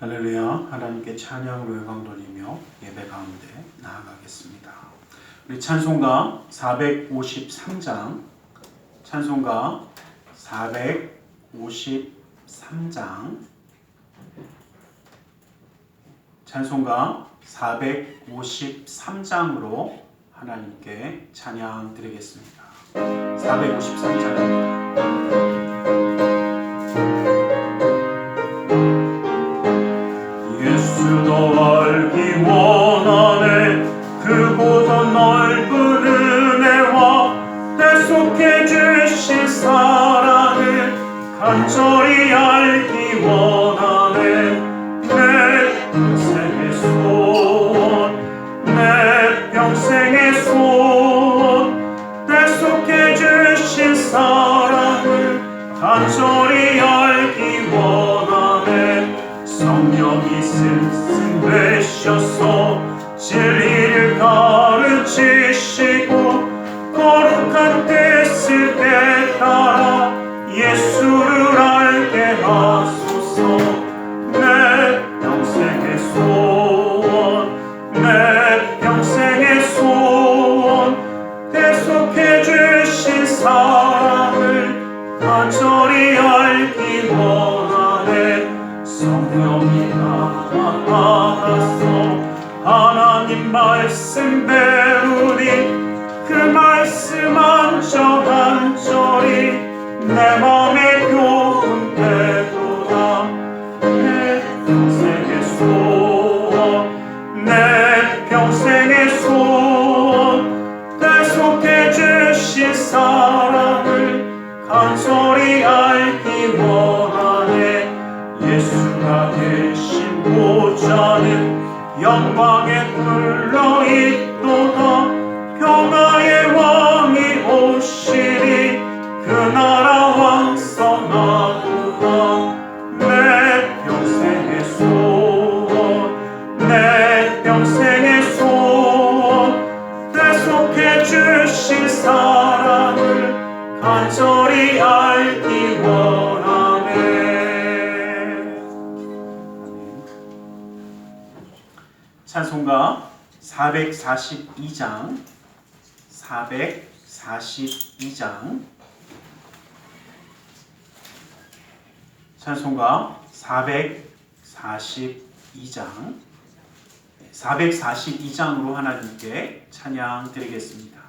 할렐루야. 하나님께 찬양으로 영광 돌리며 예배 가운데 나아가겠습니다. 우리 찬송가 453장 찬송가 453장 찬송가 453장으로 하나님께 찬양 드리겠습니다. 453장입니다. 예수도 알기 원하네. 그보다 넓은 은혜와 내 속해 주신 사랑을 간절히 알기 원하네. 내 평생의 소원, 내 평생의 소원, 내 속해 주신 사랑을 간절히 알기 원하네. 성령이 씀씀 되셔서 진리를 가르치시고 거룩한 뜻을 깨달아 예수를 알게 하소서. 내 평생의 소원, 내 평생의 소원, 계속해 주신 사랑을 간절히 알기 원하네. 성령이 나타나서 하나님 말씀 배우니 그 말씀 한절 한절이 내 맘에 교훈되도다. 내 평생의 소원, 내 평생의 소원, 계속해 주신 사랑을 간절히 알기 원하네. 예수가 계신 보좌는 영광에 둘러있도다. 평화의 왕이 오시리 그 나라 왕성하도다. 내 평생의 소원, 내 평생의 소원, 계속해 주신 사랑을 간절히 알기 원하네. 찬송가 442장 찬송가 442장으로 하나님께 찬양 드리겠습니다.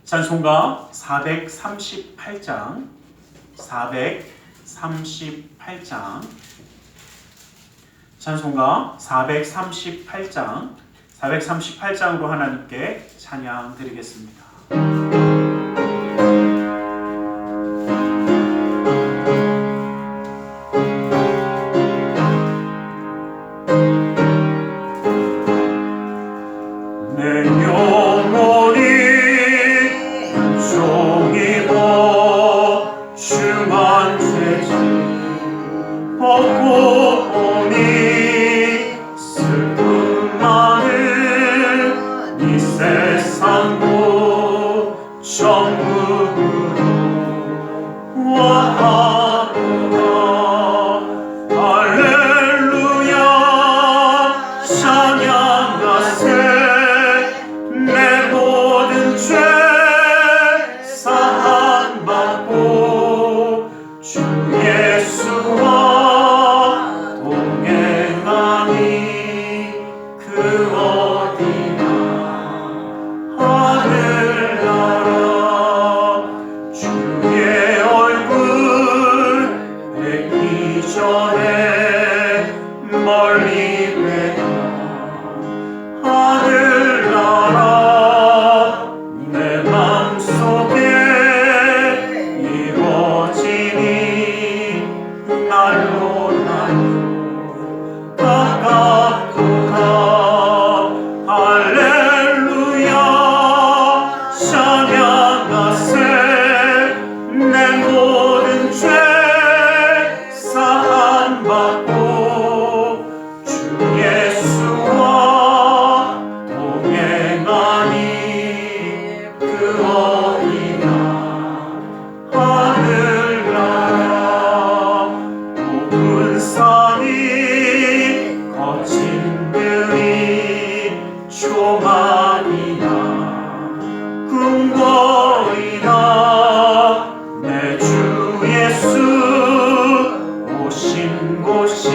찬송가 438장 438장 찬송가 438장으로 하나님께 찬양 드리겠습니다. 내 영혼이 종이고 주만 죄지 벗고 보니 슬픔 많은 이 세상도 전부로 와하노라. 할렐루야 찬양하세. 내 모든 죄 사함받고 주 예수와 동행하니 그 어디나 하늘나라. 주의 얼굴 뵙기 전에 멀리 뵈어 하늘나라 내 맘속에 이루어지니 날로 가깝도다. 할렐루야 찬양하세. 내 모든 죄 사함받고 주 예수와 동행하니 그 어디나 하늘나라. 높은 산이 거친 들이 조만이나 궁궐이나 내 주 예수 오신 곳이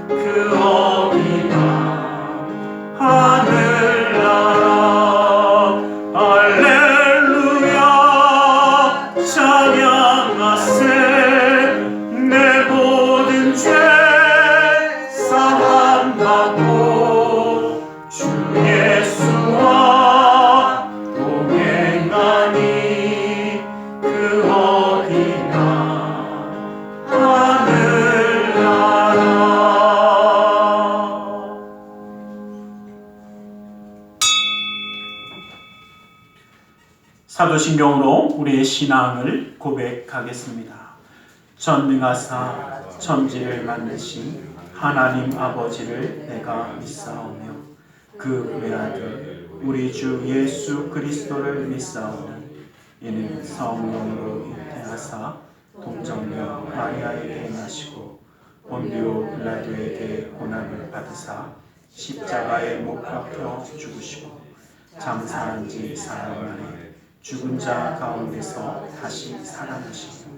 그 어디나 하늘나라. 할렐루야 찬양하세. 내 모든 죄 사함받고 주 예수와 동행하니 그 어디나 하늘나라. 사도신경으로 우리의 신앙을 고백하겠습니다. 전능하사 천지를 만드신 하나님 아버지를 내가 믿사오며 그 외아들 우리 주 예수 그리스도를 믿사오니 이는 성령으로 잉태하사 동정녀 마리아에게 나시고 본디오 빌라도에게 고난을 받으사 십자가에 못 박혀 죽으시고 장사한 지 사흘 만에 죽은 자 가운데서 다시 살아나시고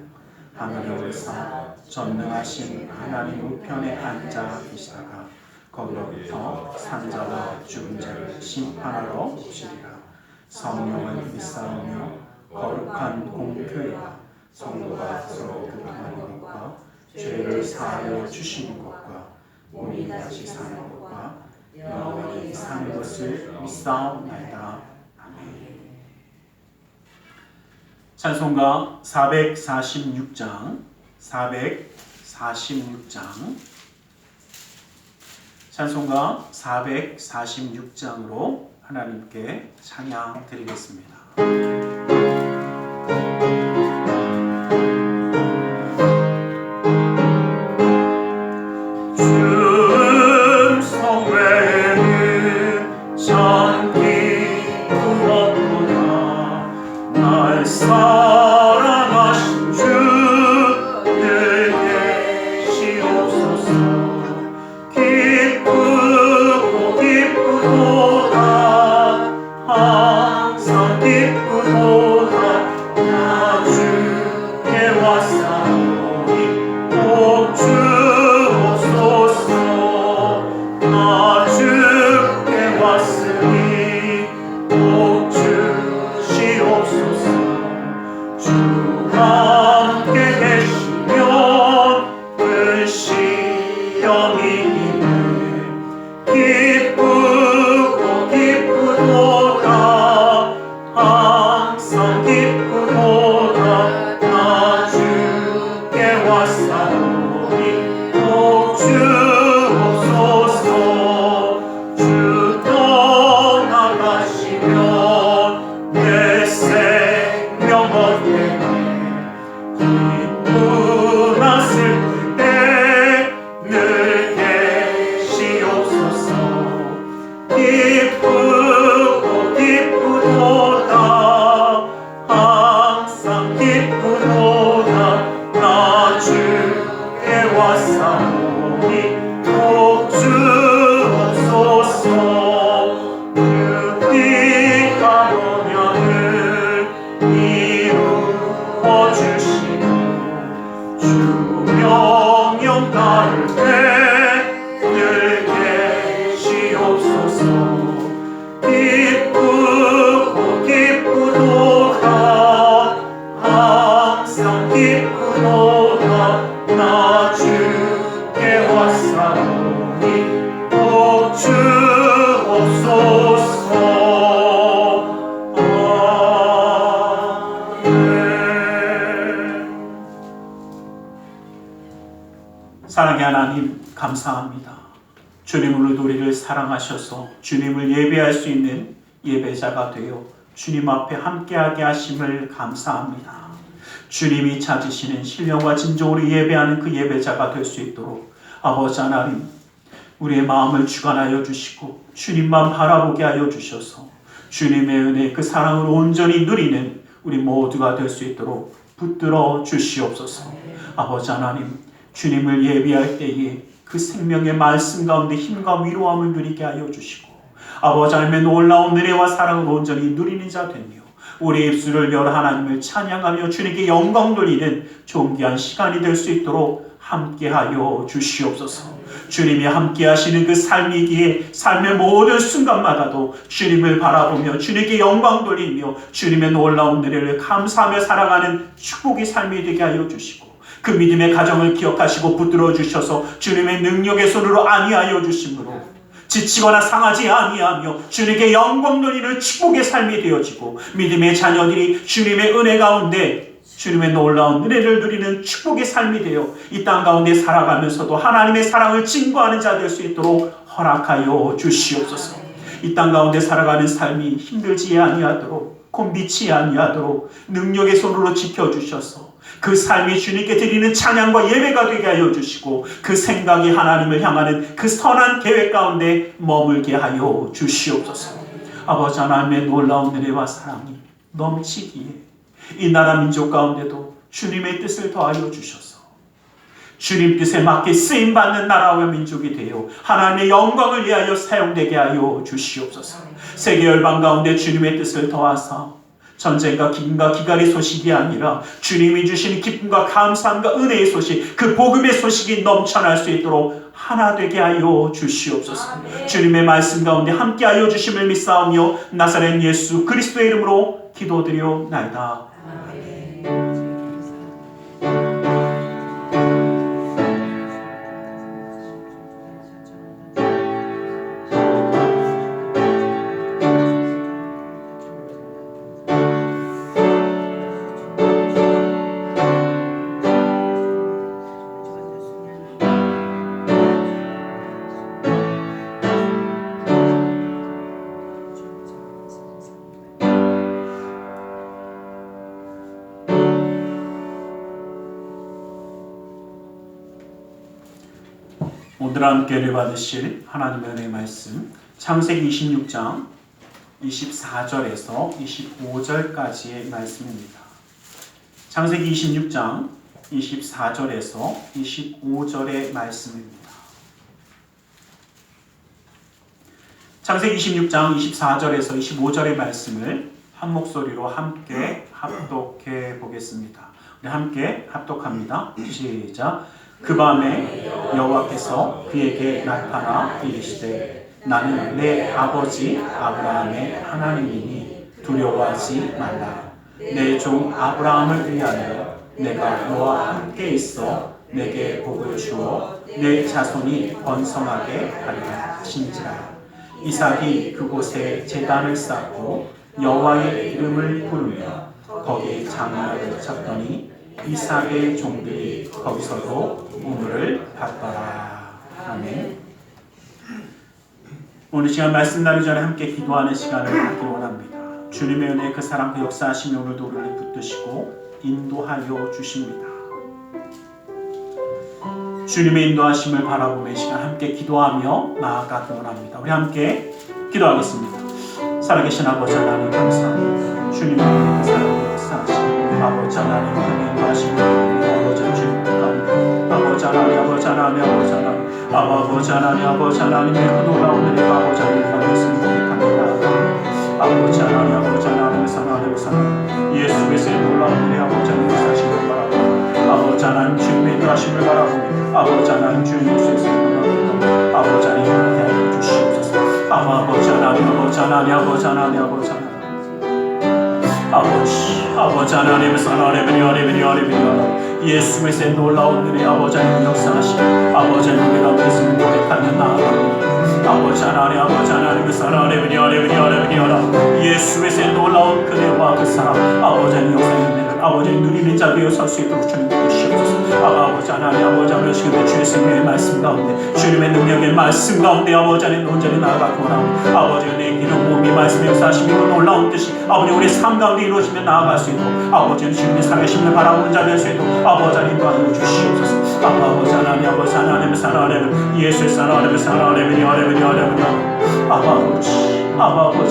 하늘에 오르사 전능하신 하나님 우편에 앉아 계시다가 거기로부터 산자와 죽은 자를 심판하러 오시리라. 성령을 믿사오며 거룩한 공교회와 성도가 서로 교통하는 것과 죄를 사하여 주시는 것과 몸이 다시 사는 것과 영원히 사는 것을 믿사옵나이다. 아멘. 찬송가 446장 찬송가 446장으로 하나님께 찬양 드리겠습니다. 주 성회는 참 기쁘었구나. 날 사랑하신 주 늘 계시옵소서. 기쁘고 기쁘도다. 항상 기쁘도다. 나 주께 왔사오니 꼭 주옵소서. 나 주께 왔으니 꼭 주시 사랑의 하나님 감사합니다. 주님으로 우리를 사랑하셔서 주님을 예배할 수 있는 예배자가 되어 주님 앞에 함께하게 하심을 감사합니다. 주님이 찾으시는 신령과 진정으로 예배하는 그 예배자가 될 수 있도록 아버지 하나님 우리의 마음을 주관하여 주시고 주님만 바라보게 하여 주셔서 주님의 은혜 그 사랑을 온전히 누리는 우리 모두가 될 수 있도록 붙들어 주시옵소서. 아버지 하나님 주님을 예배할 때에 그 생명의 말씀 가운데 힘과 위로함을 누리게 하여 주시고 아버지 하나님의 놀라운 은혜와 사랑을 온전히 누리는 자 되며 우리의 입술을 열어 하나님을 찬양하며 주님께 영광 돌리는 존귀한 시간이 될 수 있도록 함께하여 주시옵소서. 주님이 함께하시는 그 삶이기에 삶의 모든 순간마다도 주님을 바라보며 주님께 영광 돌리며 주님의 놀라운 은혜를 감사하며 살아가는 축복의 삶이 되게 하여 주시고 그 믿음의 가정을 기억하시고 붙들어 주셔서 주님의 능력의 손으로 안위하여 주심으로 지치거나 상하지 아니하며 주님께 영광 돌리는 축복의 삶이 되어지고 믿음의 자녀들이 주님의 은혜 가운데 주님의 놀라운 은혜를 누리는 축복의 삶이 되어 이 땅 가운데 살아가면서도 하나님의 사랑을 증거하는 자 될 수 있도록 허락하여 주시옵소서. 이 땅 가운데 살아가는 삶이 힘들지 아니하도록 곤비치 아니하도록 능력의 손으로 지켜주셔서 그 삶이 주님께 드리는 찬양과 예배가 되게 하여 주시고 그 생각이 하나님을 향하는 그 선한 계획 가운데 머물게 하여 주시옵소서. 아버지 하나님의 놀라운 은혜와 사랑이 넘치기에 이 나라 민족 가운데도 주님의 뜻을 더하여 주셔서 주님 뜻에 맞게 쓰임받는 나라와 민족이 되어 하나님의 영광을 위하여 사용되게 하여 주시옵소서. 세계 열방 가운데 주님의 뜻을 더하사 전쟁과 기근과 기갈의 소식이 아니라 주님이 주시는 기쁨과 감사함과 은혜의 소식, 그 복음의 소식이 넘쳐날 수 있도록 하나 되게 하여 주시옵소서. 아멘. 주님의 말씀 가운데 함께하여 주심을 믿사오며 나사렛 예수 그리스도의 이름으로 기도드리옵나이다. 아멘. 오늘 함께 은혜 받으실 하나님의 은혜의 말씀 창세기 26장 24절에서 25절까지의 말씀입니다. 창세기 26장 24절에서 25절의 말씀입니다. 창세기 26장 24절에서 25절의 말씀을 한 목소리로 함께 합독해 보겠습니다. 우리 함께 합독합니다. 시작. 그 밤에 여호와께서 그에게 나타나 이르시되 나는 내 아버지 아브라함의 하나님이니 두려워하지 말라. 내 종 아브라함을 위하여 내가 너와 함께 있어 내게 복을 주어 내 자손이 번성하게 하리라 하신지라. 이삭이 그곳에 제단을 쌓고 여호와의 이름을 부르며 거기 장막을 쳤더니 이삭의 종들이 거기서도 우물을 받더라. 아멘. 오늘 시간 말씀 나누기 전에 함께 기도하는 시간을 갖기 원합니다. 주님의 은혜 그 사랑 그 역사하시며 오늘도 우리를 붙드시고 인도하여 주십니다. 주님의 인도하심을 바라보며 이 시간 함께 기도하며 나아가기 원합니다. 우리 함께 기도하겠습니다. 살아계신 아버지 하나님 감사합니다. 주님의 은혜 그 사랑 역사하시며 아버지 하나님 그 인도하심을 아버지 주님 감사합니다. 아버지 하나님 아버지 하나님 아버지 하나님 아버지 하나님 아버지 하나님의 그 놀라운 은혜가 아버지 하나님 말씀을 고백합니다. 아버지 하나님 아버지 하나님 사랑하는 사랑 예수 그리스도의 놀라운 은혜 아버지 하나님 사시길 바라보고 아버지 하나님 주님의 인도하심을 바라보고 아버지 하나님 주님 예수의 놀라운 아버지 하나님 함께하여 주시옵소서. 아버지 하나님 아버지 하나님 아버지 하나님 아버지 하나님 아버지 하나님 사랑하는 예수 그리스도의 놀라운 은혜 아버지 하나님 역사하시고 아버지 하나님 우리가 말씀을 고백하며 나아갑니다. 아버지 하나님 사랑하는 예수 그리스도의 놀라운 그네와 그 사랑 아버지 하나님 역사의 은혜를 아버지 누리는 믿음의 자 되어 설 수 있도록 주님 도우시옵소서. 아버지 하나님, 아버지 하나님, 시간에 주의 생명의 말씀 가운데, 주님의 능력의 말씀 가운데 아버지 하나님 온전히 나아가기 원합니다. 아버지 은혜의 기름 몸이 말씀의 역사하심이고 놀라운 뜻이 아버지 우리 삶 가운데 이루어지며 나아갈 수 있도록 아버지는 주님의 살아계심을 바라보는 자 될 수 있도록 아버지 하나님 도와주어 주시옵소서. 아버지 하나님, 아버지 하나님, 사랑하는 예수의 사랑하는 사랑하는 여러분이 아버지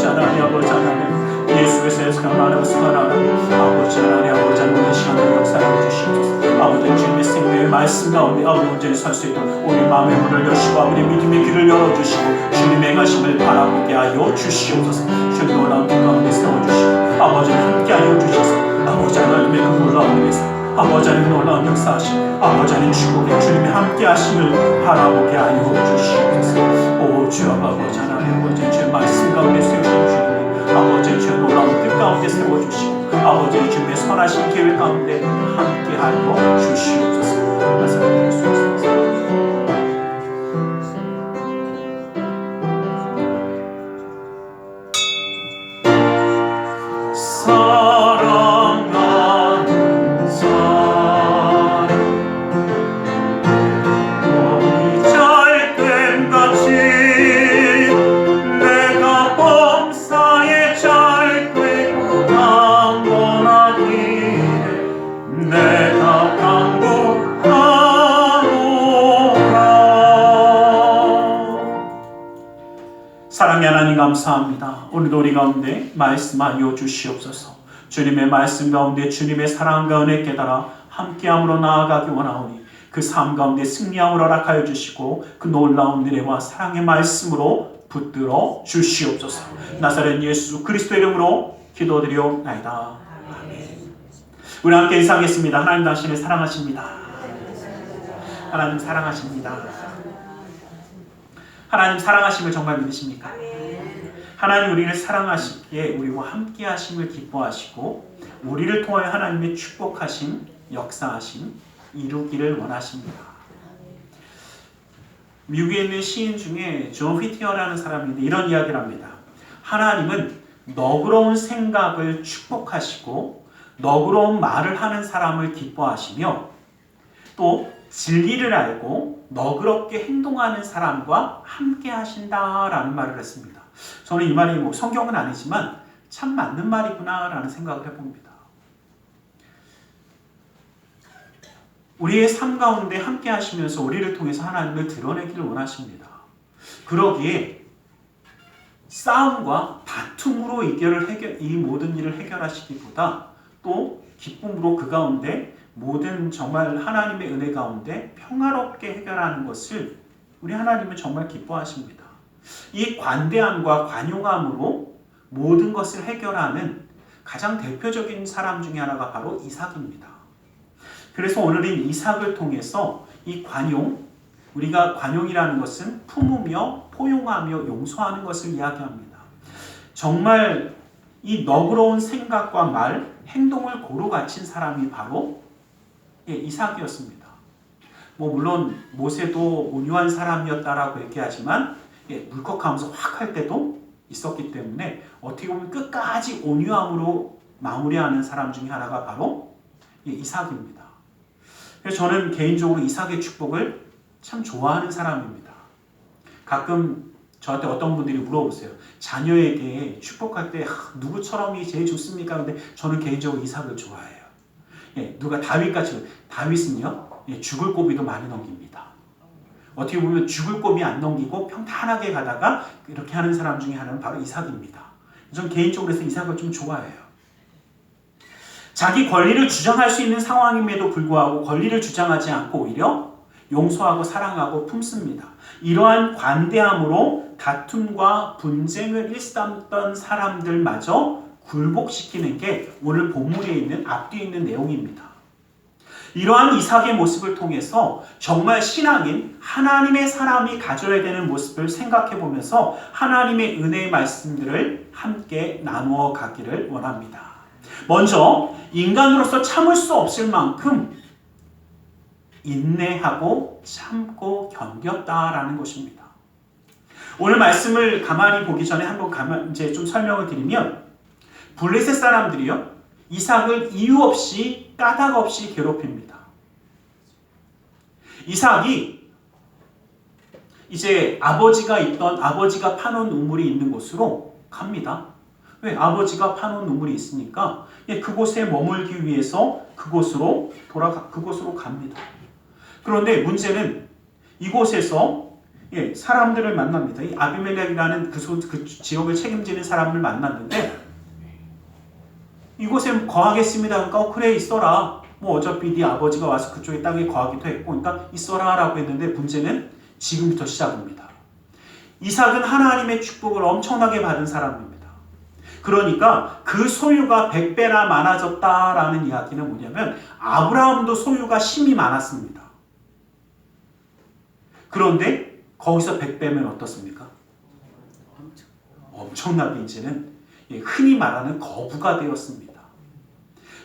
하나님, 아버지 하나님, 예수께서 사랑하는 아버지 하나님, 아버지 하나님 시간을 역사해 주시옵소서. 아버지 주님의 생명의 말씀 가운데 아버지 온전히 설 수 있도록 우리 마음의 문을 여시고 아버지 믿음의 길을 열어주시고 주님의 행하심을 바라보게 하여 주시옵소서. 주님 놀라운 빛 가운데 세워주시고 아버지를 함께하여 주셔서 아버지 하나님의 그 놀라운 은혜사 아버지 하나님 놀라운 역사하심 아버지 하나님 축복에 주님의 함께하심을 바라보게 하여 주시옵소서. 오 주여 아버지 하나님, 아버지 주의 말씀 가운데 세우신 주님, 아버지 주의 놀라운 뜻 가운데 세워주시고 아버지 주님의 선하신 계획 가운데 함께하여 주시옵소서. 말씀드릴 수 있습니다. 사랑의 하나님 감사합니다. 오늘도 우리 가운데 말씀하여 주시옵소서. 주님의 말씀 가운데 주님의 사랑과 은혜 깨달아 함께함으로 나아가기 원하오니 그 삶 가운데 승리함을 허락하여 주시고 그 놀라운 은혜와 사랑의 말씀으로 붙들어 주시옵소서. 나사렛 예수 그리스도의 이름으로 기도드리옵나이다. 아멘. 우리 함께 인사하겠습니다. 하나님 당신을 사랑하십니다. 하나님 사랑하십니다. 하나님 사랑하심을 정말 믿으십니까? 하나님 우리를 사랑하시기에 우리와 함께 하심을 기뻐하시고 우리를 통하여 하나님의 축복하심, 역사하심 이루기를 원하십니다. 미국에 있는 시인 중에 존 휘티어라는 사람인데 이런 이야기를 합니다. 하나님은 너그러운 생각을 축복하시고 너그러운 말을 하는 사람을 기뻐하시며 또 진리를 알고 너그럽게 행동하는 사람과 함께 하신다라는 말을 했습니다. 저는 이 말이 성경은 아니지만 참 맞는 말이구나라는 생각을 해봅니다. 우리의 삶 가운데 함께 하시면서 우리를 통해서 하나님을 드러내기를 원하십니다. 그러기에 싸움과 다툼으로 이 모든 일을 해결하시기보다 또 기쁨으로 그 가운데 모든 정말 하나님의 은혜 가운데 평화롭게 해결하는 것을 우리 하나님은 정말 기뻐하십니다. 이 관대함과 관용함으로 모든 것을 해결하는 가장 대표적인 사람 중에 하나가 바로 이삭입니다. 그래서 오늘은 이삭을 통해서 이 관용, 우리가 관용이라는 것은 품으며 포용하며 용서하는 것을 이야기합니다. 정말 이 너그러운 생각과 말, 행동을 고루 갖춘 사람이 바로 이삭이었습니다. 물론 모세도 온유한 사람이었다라고 얘기하지만 물컥하면서 확 할 때도 있었기 때문에 어떻게 보면 끝까지 온유함으로 마무리하는 사람 중에 하나가 바로 이삭입니다. 그래서 저는 개인적으로 이삭의 축복을 참 좋아하는 사람입니다. 가끔 저한테 어떤 분들이 물어보세요. 자녀에게 축복할 때 누구처럼이 제일 좋습니까? 근데 저는 개인적으로 이삭을 좋아해요. 누가 다윗은요 죽을 고비도 많이 넘깁니다. 어떻게 보면 죽을 고비 안 넘기고 평탄하게 가다가 이렇게 하는 사람 중에 하나는 바로 이삭입니다. 저는 개인적으로 해서 이삭을 좀 좋아해요. 자기 권리를 주장할 수 있는 상황임에도 불구하고 권리를 주장하지 않고 오히려 용서하고 사랑하고 품습니다. 이러한 관대함으로 다툼과 분쟁을 일삼던 사람들마저 굴복시키는 게 오늘 본문에 있는 앞뒤에 있는 내용입니다. 이러한 이삭의 모습을 통해서 정말 신앙인 하나님의 사람이 가져야 되는 모습을 생각해 보면서 하나님의 은혜의 말씀들을 함께 나누어 가기를 원합니다. 먼저 인간으로서 참을 수 없을 만큼 인내하고 참고 견뎠다라는 것입니다. 오늘 말씀을 가만히 보기 전에 한번 이제 좀 설명을 드리면 블레셋 사람들이요 이삭을 이유 없이 까닭 없이 괴롭힙니다. 이삭이 이제 아버지가 파놓은 우물이 있는 곳으로 갑니다. 왜? 아버지가 파놓은 우물이 있으니까 그곳에 머물기 위해서 그곳으로 갑니다. 그런데 문제는 이곳에서 사람들을 만납니다. 이 아비멜렉이라는 그 지역을 책임지는 사람을 만났는데 이곳에 거하겠습니다. 그러니까 그래 있어라. 뭐 어차피 네 아버지가 와서 그쪽에 땅에 거하기도 했고 그러니까 있어라 라고 했는데 문제는 지금부터 시작입니다. 이삭은 하나님의 축복을 엄청나게 받은 사람입니다. 그러니까 그 소유가 100배나 많아졌다라는 이야기는 뭐냐면 아브라함도 소유가 심히 많았습니다. 그런데 거기서 100배면 어떻습니까? 엄청나게 이제는 흔히 말하는 거부가 되었습니다.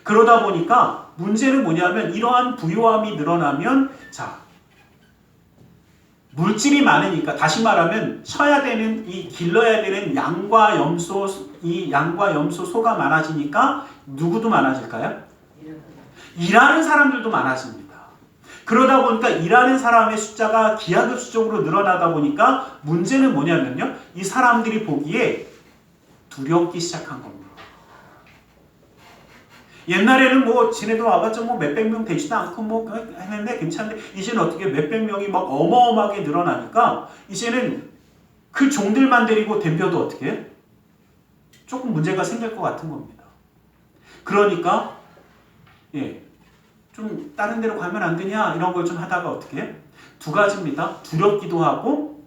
그러다 보니까 문제는 뭐냐면 이러한 부유함이 늘어나면 물질이 많으니까 다시 말하면 길러야 되는 양과 염소 소가 많아지니까 누구도 많아질까요? 일하는 사람들도 많아집니다. 그러다 보니까 일하는 사람의 숫자가 기하급수적으로 늘어나다 보니까 문제는 뭐냐면요. 이 사람들이 보기에 두렵기 시작한 겁니다. 옛날에는 지네도 와봤자 몇백 명 되지도 않고 했는데 괜찮은데 이제는 어떻게 몇백 명이 막 어마어마하게 늘어나니까 이제는 그 종들만 데리고 덤벼도 어떻게 해요? 조금 문제가 생길 것 같은 겁니다. 그러니까 좀 다른 데로 가면 안 되냐 이런 걸 좀 하다가 어떻게 해요? 두 가지입니다. 두렵기도 하고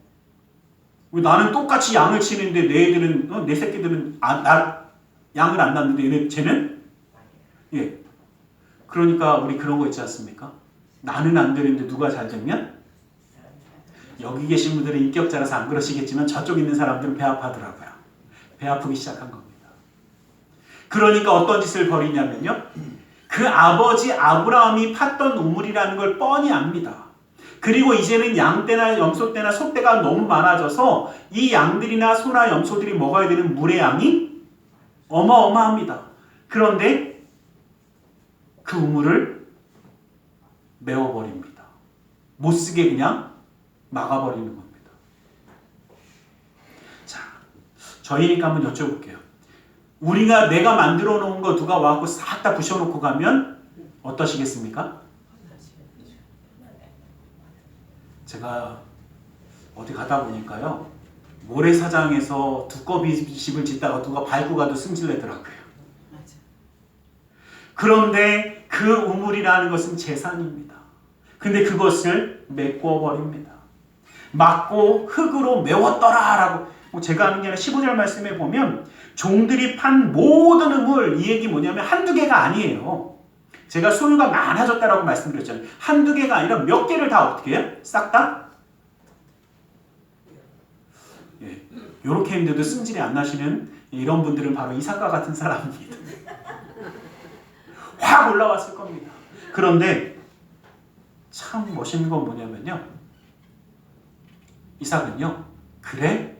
나는 똑같이 양을 치는데 내 새끼들은 양을 안 낳는데 쟤는 그러니까 우리 그런 거 있지 않습니까? 나는 안 되는데 누가 잘 되면? 여기 계신 분들은 인격자라서 안 그러시겠지만 저쪽 있는 사람들은 배 아파하더라고요. 배 아프기 시작한 겁니다. 그러니까 어떤 짓을 벌이냐면요. 그 아버지 아브라함이 팠던 우물이라는 걸 뻔히 압니다. 그리고 이제는 양떼나 염소떼나 소떼가 너무 많아져서 이 양들이나 소나 염소들이 먹어야 되는 물의 양이 어마어마합니다. 그런데 그 우물을 메워버립니다. 못쓰게 그냥 막아버리는 겁니다. 자, 저희니까 한번 여쭤볼게요. 내가 만들어 놓은 거 누가 와갖고 싹 다 부셔놓고 가면 어떠시겠습니까? 제가 어디 가다 보니까요. 모래사장에서 두꺼비 집을 짓다가 누가 밟고 가도 승질내더라고요. 그런데 그 우물이라는 것은 재산입니다. 근데 그것을 메꿔버립니다. 막고 흙으로 메웠더라라고 제가 하는 게 아니라 15절 말씀에 보면 종들이 판 모든 우물 이 얘기 뭐냐면 한두 개가 아니에요. 제가 소유가 많아졌다라고 말씀드렸잖아요. 한두 개가 아니라 몇 개를 다 어떻게 해요? 싹 다? 이렇게 했는데도 승질이 안 나시는 이런 분들은 바로 이삭과 같은 사람입니다. 확 올라왔을 겁니다. 그런데 참 멋있는 건 뭐냐면요. 이삭은요. 그래?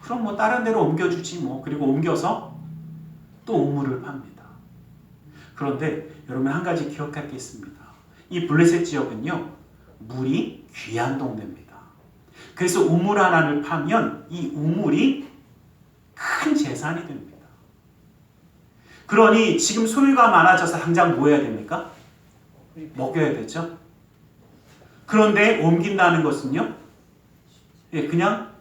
그럼 다른 데로 옮겨주지 그리고 옮겨서 또 우물을 팝니다. 그런데 여러분 한 가지 기억할 게 있습니다. 이 블레셋 지역은요. 물이 귀한 동네입니다. 그래서 우물 하나를 파면 이 우물이 큰 재산이 됩니다. 그러니 지금 소유가 많아져서 당장 뭐 해야 됩니까? 먹여야 되죠. 그런데 옮긴다는 것은요. 그냥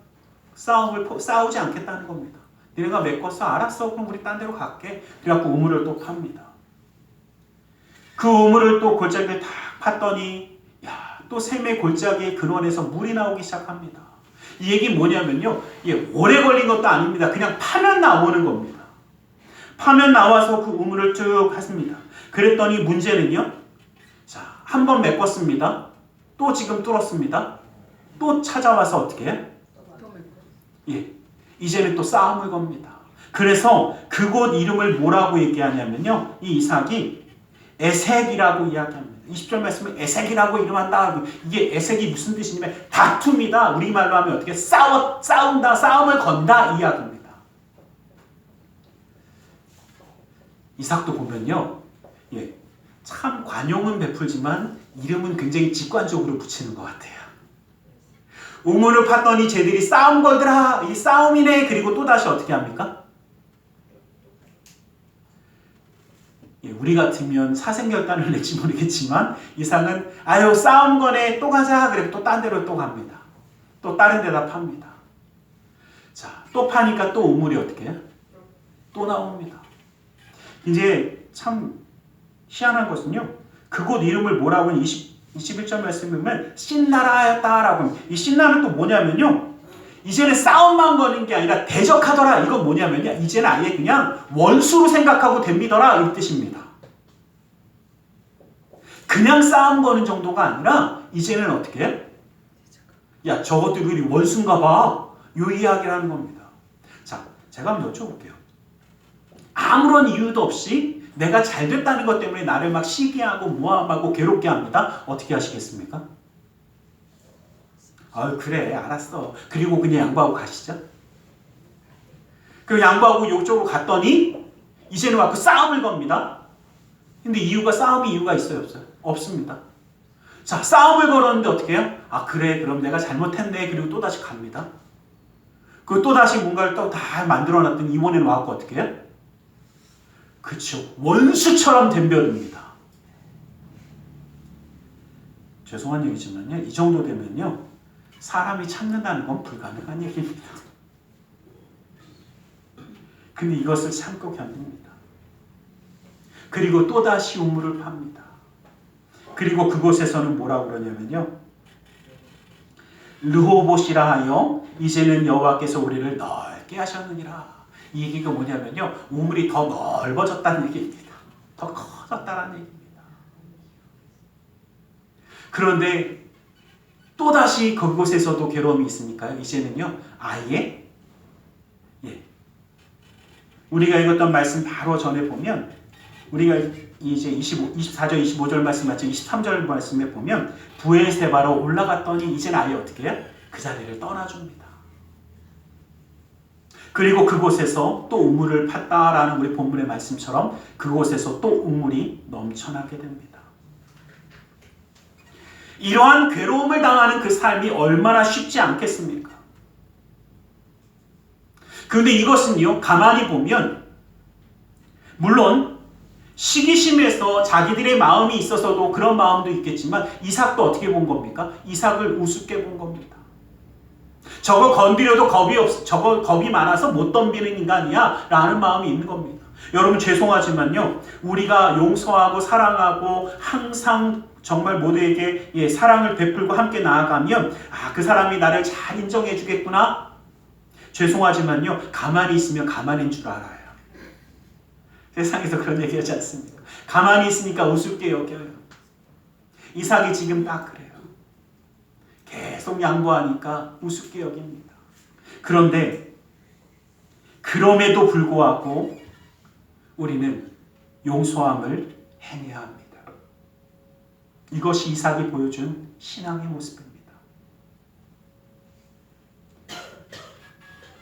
싸우지 않겠다는 겁니다. 너네가 메꿨어? 알았어. 그럼 우리 딴 데로 갈게. 그래갖고 우물을 또 팝니다. 그 우물을 또 골짜기를 다 팠더니 또 샘의 골짜기의 근원에서 물이 나오기 시작합니다. 이 얘기 뭐냐면요. 오래 걸린 것도 아닙니다. 그냥 파면 나오는 겁니다. 파면 나와서 그 우물을 쭉 하십니다. 그랬더니 문제는요. 한 번 메꿨습니다. 또 지금 뚫었습니다. 또 찾아와서 어떻게 해요? 이제는 또 싸움을 겁니다. 그래서 그곳 이름을 뭐라고 얘기하냐면요. 이 이삭이 에색이라고 이야기합니다. 20절 말씀은 에색이라고 이름한다. 이게 에색이 무슨 뜻이냐면 다툼이다. 우리말로 하면 어떻게 싸운다. 싸움을 건다. 이 이야기입니다. 이삭도 보면요, 참 관용은 베풀지만 이름은 굉장히 직관적으로 붙이는 것 같아요. 우물을 팠더니 쟤들이 싸움 걸더라. 이 싸움이네. 그리고 또 다시 어떻게 합니까? 우리 같으면 사생결단을 낼지 모르겠지만 이삭은 아유 싸움 거네 또 가자. 그리고 또 딴 데로 또 갑니다. 또 다른 데다 팝니다. 자, 또 파니까 또 우물이 어떻게 해요? 또 나옵니다. 이제 참 희한한 것은요. 그곳 이름을 뭐라고 21절 말씀에 보면 신나라였다라고. 이 신나는 또 뭐냐면요. 이제는 싸움만 거는 게 아니라 대적하더라. 이건 뭐냐면요. 이제는 아예 그냥 원수로 생각하고 됩니더라. 이 뜻입니다. 그냥 싸움 거는 정도가 아니라 이제는 어떻게 해요? 야, 저것들이 원수인가 봐. 요 이야기를 하는 겁니다. 자, 제가 한번 여쭤볼게요. 아무런 이유도 없이 내가 잘 됐다는 것 때문에 나를 막 시기하고 모함하고 괴롭게 합니다. 어떻게 하시겠습니까? 아유 그래 알았어. 그리고 그냥 양보하고 가시죠. 그 양보하고 욕적으로 갔더니 이제는 와서 싸움을 겁니다. 근데 싸움이 이유가 있어요 없어요? 없습니다. 자, 싸움을 걸었는데 어떻게 해요? 아 그래 그럼 내가 잘못했네. 그리고 또다시 갑니다. 그 또다시 뭔가를 또 다 만들어놨더니 이번에는 와서 어떻게 해요? 그렇죠. 원수처럼 덤벼듭니다. 죄송한 얘기지만요. 이 정도 되면요. 사람이 참는다는 건 불가능한 얘기입니다. 근데 이것을 참고 견딥니다. 그리고 또다시 우물을 팝니다. 그리고 그곳에서는 뭐라고 그러냐면요. 르호봇이라 하여 이제는 여호와께서 우리를 넓게 하셨느니라. 이 얘기가 뭐냐면요. 우물이 더 넓어졌다는 얘기입니다. 더 커졌다는 얘기입니다. 그런데 또다시 그곳에서도 괴로움이 있으니까요. 이제는요. 아예 우리가 읽었던 말씀 바로 전에 보면 우리가 이제 24절 25절 말씀 맞죠? 23절 말씀에 보면 부엘세바로 올라갔더니 이제는 아예 어떻게 해요? 그 자리를 떠나줍니다. 그리고 그곳에서 또 우물을 팠다라는 우리 본문의 말씀처럼 그곳에서 또 우물이 넘쳐나게 됩니다. 이러한 괴로움을 당하는 그 삶이 얼마나 쉽지 않겠습니까? 그런데 이것은요, 가만히 보면 물론 시기심에서 자기들의 마음이 있어서도 그런 마음도 있겠지만 이삭도 어떻게 본 겁니까? 이삭을 우습게 본 겁니다. 저거 건드려도 저거 겁이 많아서 못 덤비는 인간이야 라는 마음이 있는 겁니다. 여러분 죄송하지만요. 우리가 용서하고 사랑하고 항상 정말 모두에게 사랑을 베풀고 함께 나아가면 그 사람이 나를 잘 인정해 주겠구나. 죄송하지만요. 가만히 있으면 가만히인 줄 알아요. 세상에서 그런 얘기하지 않습니까? 가만히 있으니까 우습게 여겨요. 이삭이 지금 딱 그래요. 계속 양보하니까 우습게 여깁니다. 그런데 그럼에도 불구하고 우리는 용서함을 행해야 합니다. 이것이 이삭이 보여준 신앙의 모습입니다.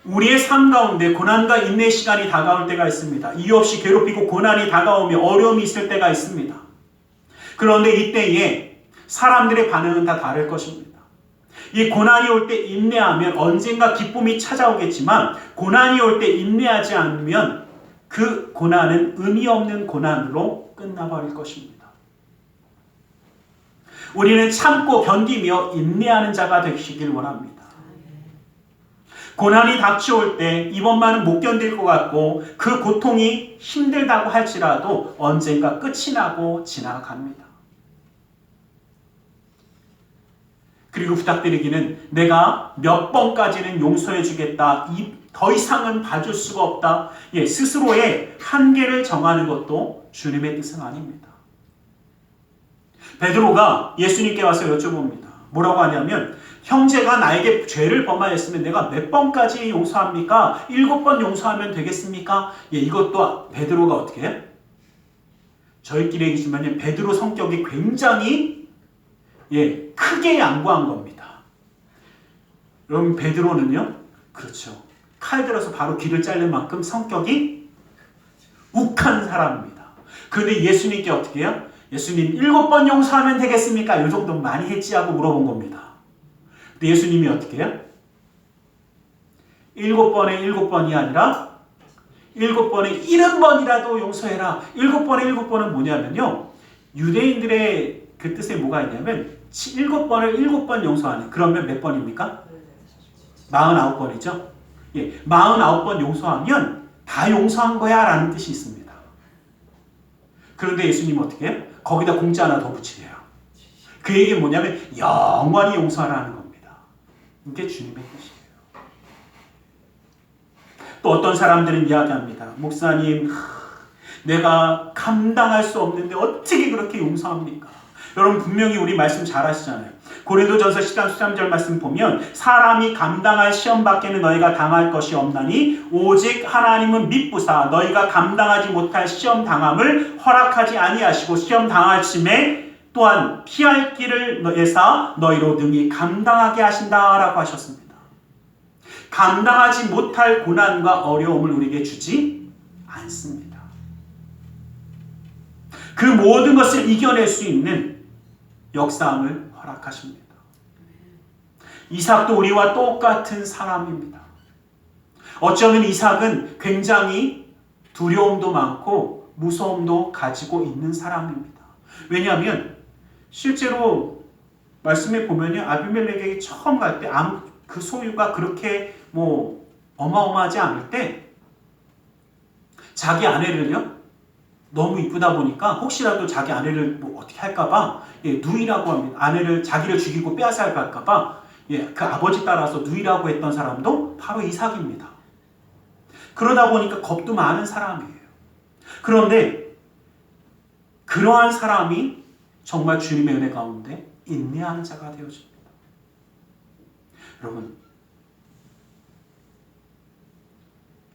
우리의 삶 가운데 고난과 인내 시간이 다가올 때가 있습니다. 이유 없이 괴롭히고 고난이 다가오며 어려움이 있을 때가 있습니다. 그런데 이때에 사람들의 반응은 다 다를 것입니다. 이 고난이 올 때 인내하면 언젠가 기쁨이 찾아오겠지만 고난이 올 때 인내하지 않으면 그 고난은 의미 없는 고난으로 끝나버릴 것입니다. 우리는 참고 견디며 인내하는 자가 되시길 원합니다. 고난이 닥쳐올 때 이번만은 못 견딜 것 같고 그 고통이 힘들다고 할지라도 언젠가 끝이 나고 지나갑니다. 그리고 부탁드리기는 내가 몇 번까지는 용서해 주겠다. 더 이상은 봐줄 수가 없다. 스스로의 한계를 정하는 것도 주님의 뜻은 아닙니다. 베드로가 예수님께 와서 여쭤봅니다. 뭐라고 하냐면 형제가 나에게 죄를 범하였으면 내가 몇 번까지 용서합니까? 7번 용서하면 되겠습니까? 이것도 베드로가 어떻게 해? 저희끼리 얘기지만 베드로 성격이 굉장히 크게 양보한 겁니다. 여러분 베드로는요. 그렇죠. 칼 들어서 바로 귀를 자를 만큼 성격이 욱한 사람입니다. 그런데 예수님께 어떻게 해요? 예수님 7번 용서하면 되겠습니까? 이 정도 많이 했지 하고 물어본 겁니다. 근데 예수님이 어떻게 해요? 7번에 7번이 아니라 7번에 70번이라도 용서해라. 7번에 7번은 뭐냐면요. 유대인들의 그 뜻에 뭐가 있냐면 7번을 7번 용서하는. 그러면 몇 번입니까? 49번이죠. 예, 49번 용서하면 다 용서한 거야 라는 뜻이 있습니다. 그런데 예수님은 어떻게 해요? 거기다 공짜 하나 더 붙이래요. 그 얘기는 뭐냐면 영원히 용서하라는 겁니다. 이게 주님의 뜻이에요. 또 어떤 사람들은 이야기합니다. 목사님, 내가 감당할 수 없는데 어떻게 그렇게 용서합니까? 여러분 분명히 우리 말씀 잘 하시잖아요. 고린도전서 10장 13절 말씀 보면 사람이 감당할 시험 밖에는 너희가 당할 것이 없나니 오직 하나님은 믿부사 너희가 감당하지 못할 시험 당함을 허락하지 아니하시고 시험 당하심에 또한 피할 길을 내사 너희로 능히 감당하게 하신다라고 하셨습니다. 감당하지 못할 고난과 어려움을 우리에게 주지 않습니다. 그 모든 것을 이겨낼 수 있는 역사함을 허락하십니다. 이삭도 우리와 똑같은 사람입니다. 어쩌면 이삭은 굉장히 두려움도 많고 무서움도 가지고 있는 사람입니다. 왜냐하면 실제로 말씀에 보면요, 아비멜렉에게 처음 갈 때 그 소유가 그렇게 어마어마하지 않을 때 자기 아내를요, 너무 이쁘다 보니까 혹시라도 자기 아내를 어떻게 할까봐 누이라고 합니다. 자기를 죽이고 빼앗아갈까봐 그 아버지 따라서 누이라고 했던 사람도 바로 이삭입니다. 그러다 보니까 겁도 많은 사람이에요. 그런데 그러한 사람이 정말 주님의 은혜 가운데 인내하는 자가 되어집니다. 여러분,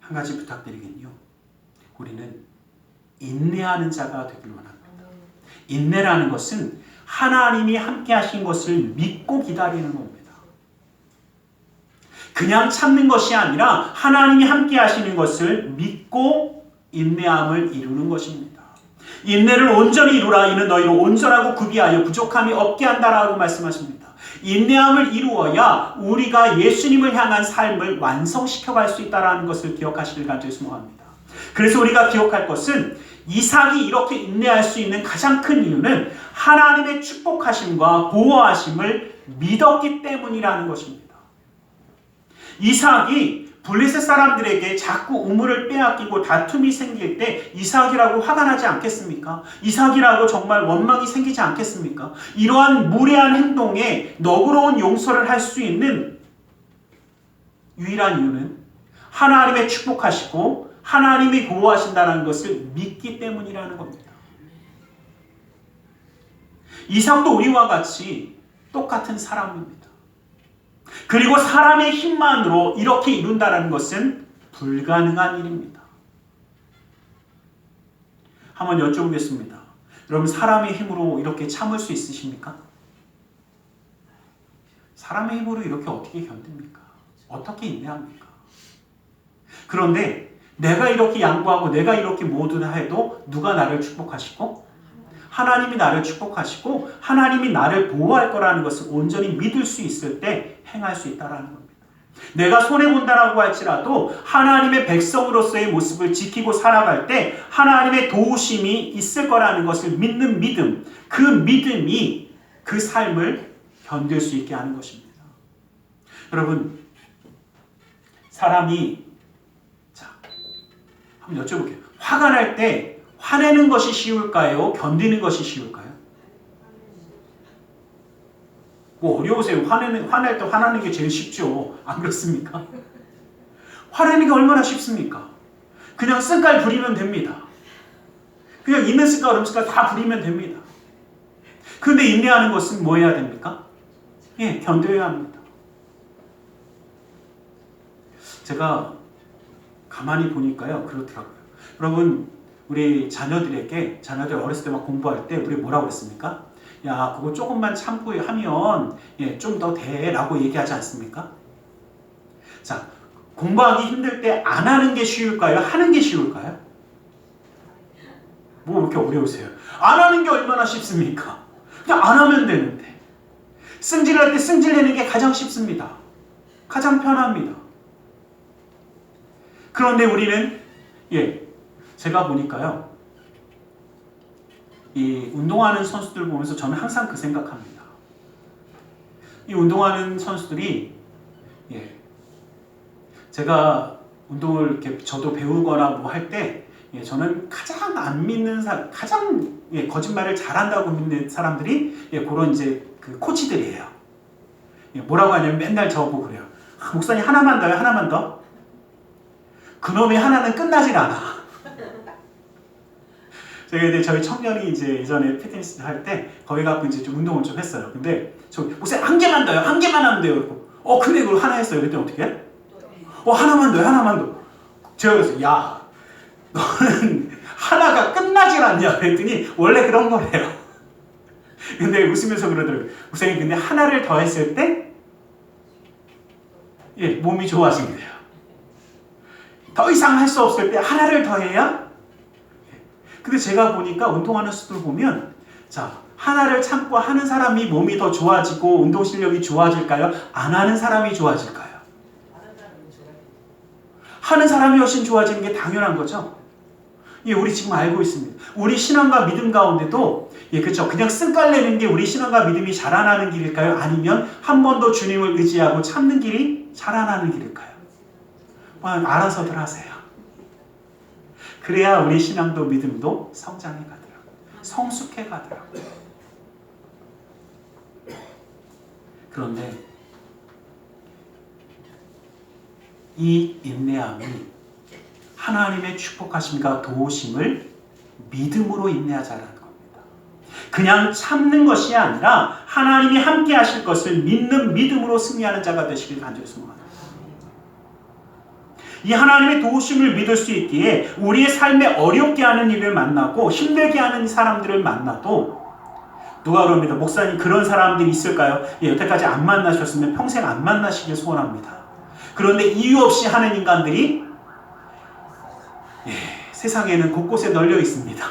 한 가지 부탁드리겠요. 우리는 인내하는 자가 되길 원합니다. 인내라는 것은 하나님이 함께 하신 것을 믿고 기다리는 겁니다. 그냥 참는 것이 아니라 하나님이 함께 하시는 것을 믿고 인내함을 이루는 것입니다. 인내를 온전히 이루라. 이는 너희로 온전하고 구비하여 부족함이 없게 한다라고 말씀하십니다. 인내함을 이루어야 우리가 예수님을 향한 삶을 완성시켜갈 수 있다는 것을 기억하시길 간절히 소망합니다. 그래서 우리가 기억할 것은 이삭이 이렇게 인내할 수 있는 가장 큰 이유는 하나님의 축복하심과 보호하심을 믿었기 때문이라는 것입니다. 이삭이 블레셋 사람들에게 자꾸 우물을 빼앗기고 다툼이 생길 때 이삭이라고 화가 나지 않겠습니까? 이삭이라고 정말 원망이 생기지 않겠습니까? 이러한 무례한 행동에 너그러운 용서를 할 수 있는 유일한 이유는 하나님의 축복하시고 하나님이 보호하신다는 것을 믿기 때문이라는 겁니다. 이삭도 우리와 같이 똑같은 사람입니다. 그리고 사람의 힘만으로 이렇게 이룬다는 것은 불가능한 일입니다. 한번 여쭤보겠습니다. 여러분, 사람의 힘으로 이렇게 참을 수 있으십니까? 사람의 힘으로 이렇게 어떻게 견딥니까? 어떻게 인내합니까? 그런데 내가 이렇게 양보하고 내가 이렇게 모두 다 해도 누가 나를 축복하시고 하나님이 나를 축복하시고 하나님이 나를 보호할 거라는 것을 온전히 믿을 수 있을 때 행할 수 있다는 겁니다. 내가 손해본다라고 할지라도 하나님의 백성으로서의 모습을 지키고 살아갈 때 하나님의 도우심이 있을 거라는 것을 믿는 믿음, 그 믿음이 그 삶을 견딜 수 있게 하는 것입니다. 여러분, 사람이 한번 여쭤볼게요. 화가 날 때 화내는 것이 쉬울까요? 견디는 것이 쉬울까요? 어려우세요. 화낼 때 화나는 게 제일 쉽죠. 안 그렇습니까? 화내는 게 얼마나 쉽습니까? 그냥 쓴깔 부리면 됩니다. 그냥 있는 쓴깔 없는 쓴깔 다 부리면 됩니다. 그런데 인내하는 것은 뭐 해야 됩니까? 견뎌야 합니다. 제가 가만히 보니까요, 그렇더라고요. 여러분, 우리 자녀들 어렸을 때 막 공부할 때 우리 뭐라고 그랬습니까? 야, 그거 조금만 참고 하면 좀 더 돼 라고 얘기하지 않습니까? 자, 공부하기 힘들 때 안 하는 게 쉬울까요? 하는 게 쉬울까요? 뭐 그렇게 어려우세요? 안 하는 게 얼마나 쉽습니까? 그냥 안 하면 되는데. 승질할 때 승질내는 게 가장 쉽습니다. 가장 편합니다. 그런데 우리는 제가 보니까요, 이 운동하는 선수들 보면서 저는 항상 그 생각합니다. 이 운동하는 선수들이 제가 운동을 이렇게 저도 배우거나 뭐 할 때 저는 가장 안 믿는 가장 거짓말을 잘한다고 믿는 사람들이 그런 이제 그 코치들이에요. 뭐라고 하냐면 맨날 저보고 그래요. 목사님 하나만 더요, 하나만 더. 그놈의 하나는 끝나질 않아. 제가 이제 저희 청년이 이제 예전에 피트니스 할 때 거기 가고 이제 좀 운동을 좀 했어요. 근데 저 목사님 한 개만 더요, 한 개만 하면 돼요. 그리고 근데 그걸 하나 했어요. 그랬더니 어떻게 해? 하나만 더요, 하나만 더. 제가 그랬어요. 야, 너는 하나가 끝나질 않냐 그랬더니 원래 그런 거래요. 근데 웃으면서 그러더라고요. 목사님 근데 하나를 더 했을 때 몸이 좋아진대요. 더 이상 할 수 없을 때 하나를 더 해야. 근데 제가 보니까 운동하는 수들 보면 하나를 참고 하는 사람이 몸이 더 좋아지고 운동 실력이 좋아질까요? 안 하는 사람이 좋아질까요? 하는 사람이 훨씬 좋아지는 게 당연한 거죠. 우리 지금 알고 있습니다. 우리 신앙과 믿음 가운데도 그렇죠. 그냥 씀깔내는 게 우리 신앙과 믿음이 자라나는 길일까요? 아니면 한 번 더 주님을 의지하고 참는 길이 자라나는 길일까요? 알아서들 하세요. 그래야 우리 신앙도 믿음도 성장해 가더라고요. 성숙해 가더라고요. 그런데 이 인내함이 하나님의 축복하심과 도우심을 믿음으로 인내하자라는 겁니다. 그냥 참는 것이 아니라 하나님이 함께 하실 것을 믿는 믿음으로 승리하는 자가 되시길 간절히 소망합니다. 이 하나님의 도우심을 믿을 수 있기에 우리의 삶에 어렵게 하는 일을 만나고 힘들게 하는 사람들을 만나도 누가 그럽니다. 목사님 그런 사람들이 있을까요? 여태까지 안 만나셨으면 평생 안 만나시길 소원합니다. 그런데 이유 없이 하는 인간들이 세상에는 곳곳에 널려 있습니다.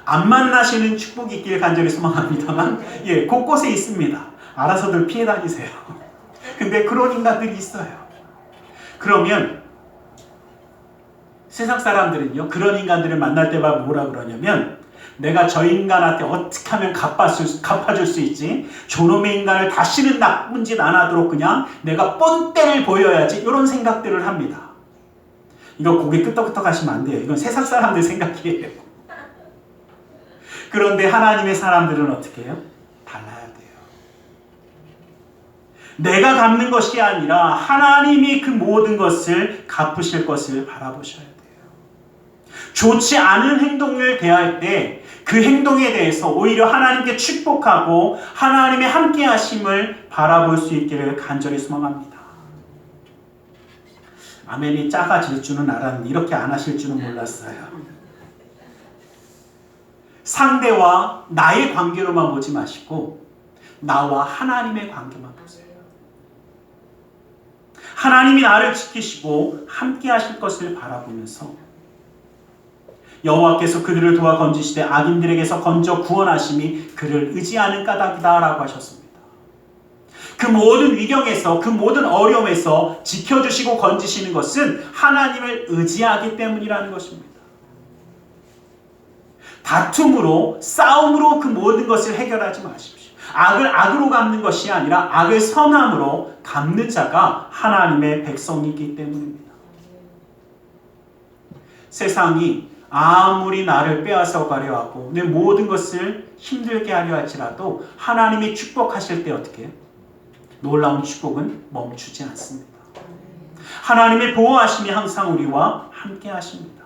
안 만나시는 축복이 있길 간절히 소망합니다만 곳곳에 있습니다. 알아서들 피해 다니세요. 근데 그런 인간들이 있어요. 그러면 세상 사람들은요, 그런 인간들을 만날 때마다 뭐라 그러냐면 내가 저 인간한테 어떻게 하면 갚아줄 수 있지? 저놈의 인간을 다시는 나쁜 짓 안 하도록 그냥 내가 뻔때를 보여야지, 이런 생각들을 합니다. 이거 고개 끄덕끄덕 하시면 안 돼요. 이건 세상 사람들 생각이에요. 그런데 하나님의 사람들은 어떻게 해요? 달라야 돼요. 내가 갚는 것이 아니라 하나님이 그 모든 것을 갚으실 것을 바라보셔야 돼요. 좋지 않은 행동을 대할 때 그 행동에 대해서 오히려 하나님께 축복하고 하나님의 함께 하심을 바라볼 수 있기를 간절히 소망합니다. 아멘이 작아질 줄은 알았는데 이렇게 안 하실 줄은 몰랐어요. 상대와 나의 관계로만 보지 마시고 나와 하나님의 관계만 보세요. 하나님이 나를 지키시고 함께 하실 것을 바라보면서 여호와께서 그들을 도와 건지시되 악인들에게서 건져 구원하심이 그를 의지하는 까닭이다 라고 하셨습니다. 그 모든 위경에서 그 모든 어려움에서 지켜주시고 건지시는 것은 하나님을 의지하기 때문이라는 것입니다. 다툼으로 싸움으로 그 모든 것을 해결하지 마십시오. 악을 악으로 갚는 것이 아니라 악을 선함으로 갚는 자가 하나님의 백성이기 때문입니다. 세상이 아무리 나를 빼앗아 가려 하고 내 모든 것을 힘들게 하려 할지라도 하나님이 축복하실 때 어떻게 해요? 놀라운 축복은 멈추지 않습니다. 하나님의 보호하심이 항상 우리와 함께 하십니다.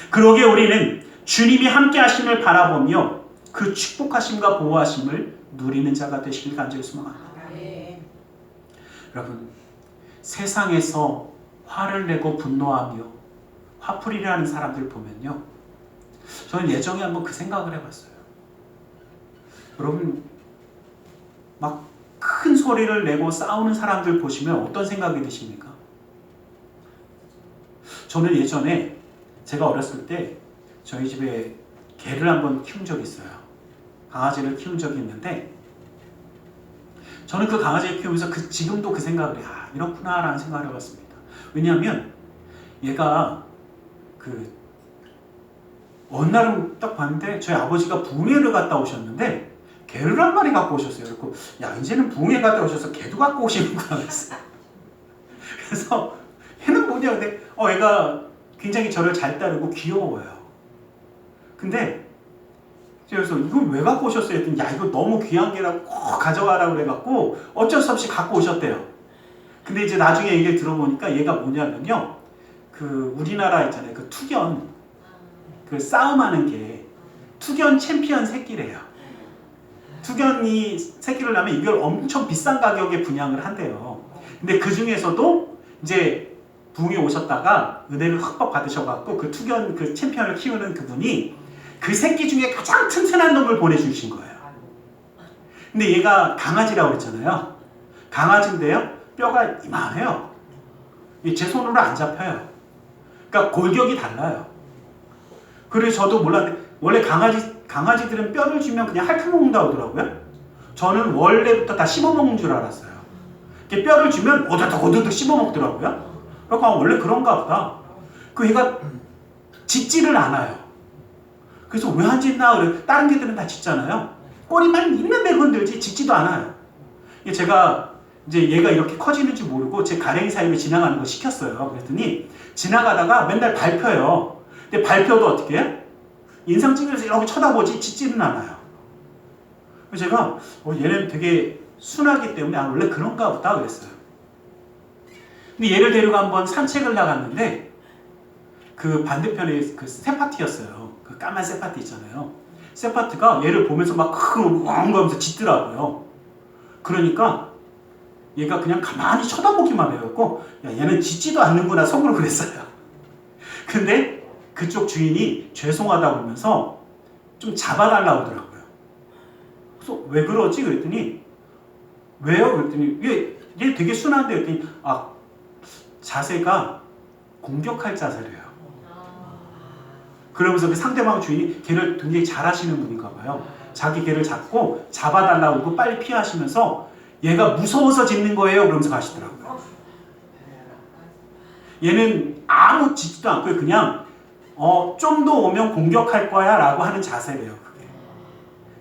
그러기에 우리는 주님이 함께 하심을 바라보며 그 축복하심과 보호하심을 누리는 자가 되시길 간절히 소망합니다. 여러분, 세상에서 화를 내고 분노하며 화풀이를 하는 사람들 보면요, 저는 예전에 한번 그 생각을 해봤어요. 여러분, 막 큰 소리를 내고 싸우는 사람들 보시면 어떤 생각이 드십니까? 저는 예전에 제가 어렸을 때 저희 집에 개를 한번 키운 적이 있어요. 강아지를 키운 적이 있는데 저는 그 강아지를 키우면서 지금도 그 생각을 해요. 아, 이렇구나 라는 생각을 해봤습니다. 왜냐하면 얘가 어느 날은 딱 봤는데 저희 아버지가 붕해를 갔다 오셨는데 개를 한 마리 갖고 오셨어요. 그래서 야, 이제는 붕해 갔다 오셔서 개도 갖고 오시는구나 그랬어요. 그래서 얘는 뭐냐, 근데 얘가 굉장히 저를 잘 따르고 귀여워요. 근데 그래서 이걸 왜 갖고 오셨어요? 했더니 야, 이거 너무 귀한 개라고 꼭 가져가라고 그래갖고 어쩔 수 없이 갖고 오셨대요. 근데 이제 나중에 얘기를 들어보니까 얘가 뭐냐면요, 우리나라 있잖아요, 투견, 싸움하는 게 투견 챔피언 새끼래요. 투견이 새끼를 낳으면 이걸 엄청 비싼 가격에 분양을 한대요. 근데 그 중에서도 이제 부흥에 오셨다가 은혜를 흠뻑 받으셔갖고 그 투견 챔피언을 키우는 그분이 그 새끼 중에 가장 튼튼한 놈을 보내주신 거예요. 근데 얘가 강아지라고 그랬잖아요. 강아지인데요, 뼈가 이만해요. 제 손으로 안 잡혀요. 그러니까 골격이 달라요. 그래서 저도 몰랐는데 원래 강아지들은 뼈를 주면 그냥 핥아먹는다고 하더라고요. 저는 원래부터 다 씹어먹는 줄 알았어요. 이렇게 뼈를 주면 오다닥 씹어먹더라고요. 그러니까 원래 그런가 보다. 얘가 짖지를 않아요. 그래서 왜 안 짖나 그래. 다른 개들은 다 짖잖아요. 꼬리만 있는데 흔들지 짖지도 않아요. 제가 이제 얘가 이렇게 커지는 줄 모르고 제 가랭이 사이로 지나가는 거 시켰어요. 그랬더니 지나가다가 맨날 밟혀요. 근데 밟혀도 어떻게 해요? 인상 찍으면서 이렇게 쳐다보지 짖지는 않아요. 그래서 제가 얘는 되게 순하기 때문에 원래 그런가 보다 그랬어요. 근데 얘를 데리고 한번 산책을 나갔는데 그 반대편에 세파티였어요. 까만 세파티 있잖아요. 세파티가 얘를 보면서 막 하면서 짖더라고요. 그러니까 얘가 그냥 가만히 쳐다보기만 해요. 야, 얘는 짖지도 않는구나 속으로 그랬어요. 근데 그쪽 주인이 죄송하다고 그러면서 좀 잡아달라고 하더라고요. 그래서 왜 그러지? 그랬더니 왜요? 그랬더니 얘 되게 순한데 그랬더니 자세가 공격할 자세래요. 그러면서 그 상대방 주인이 걔를 굉장히 잘하시는 분인가 봐요. 자기 걔를 잡고 잡아달라고 하고 빨리 피하시면서 얘가 무서워서 짖는 거예요 그러면서 가시더라고요. 얘는 아무 짖지도 않고 그냥 좀 더 오면 공격할 거야 라고 하는 자세래요.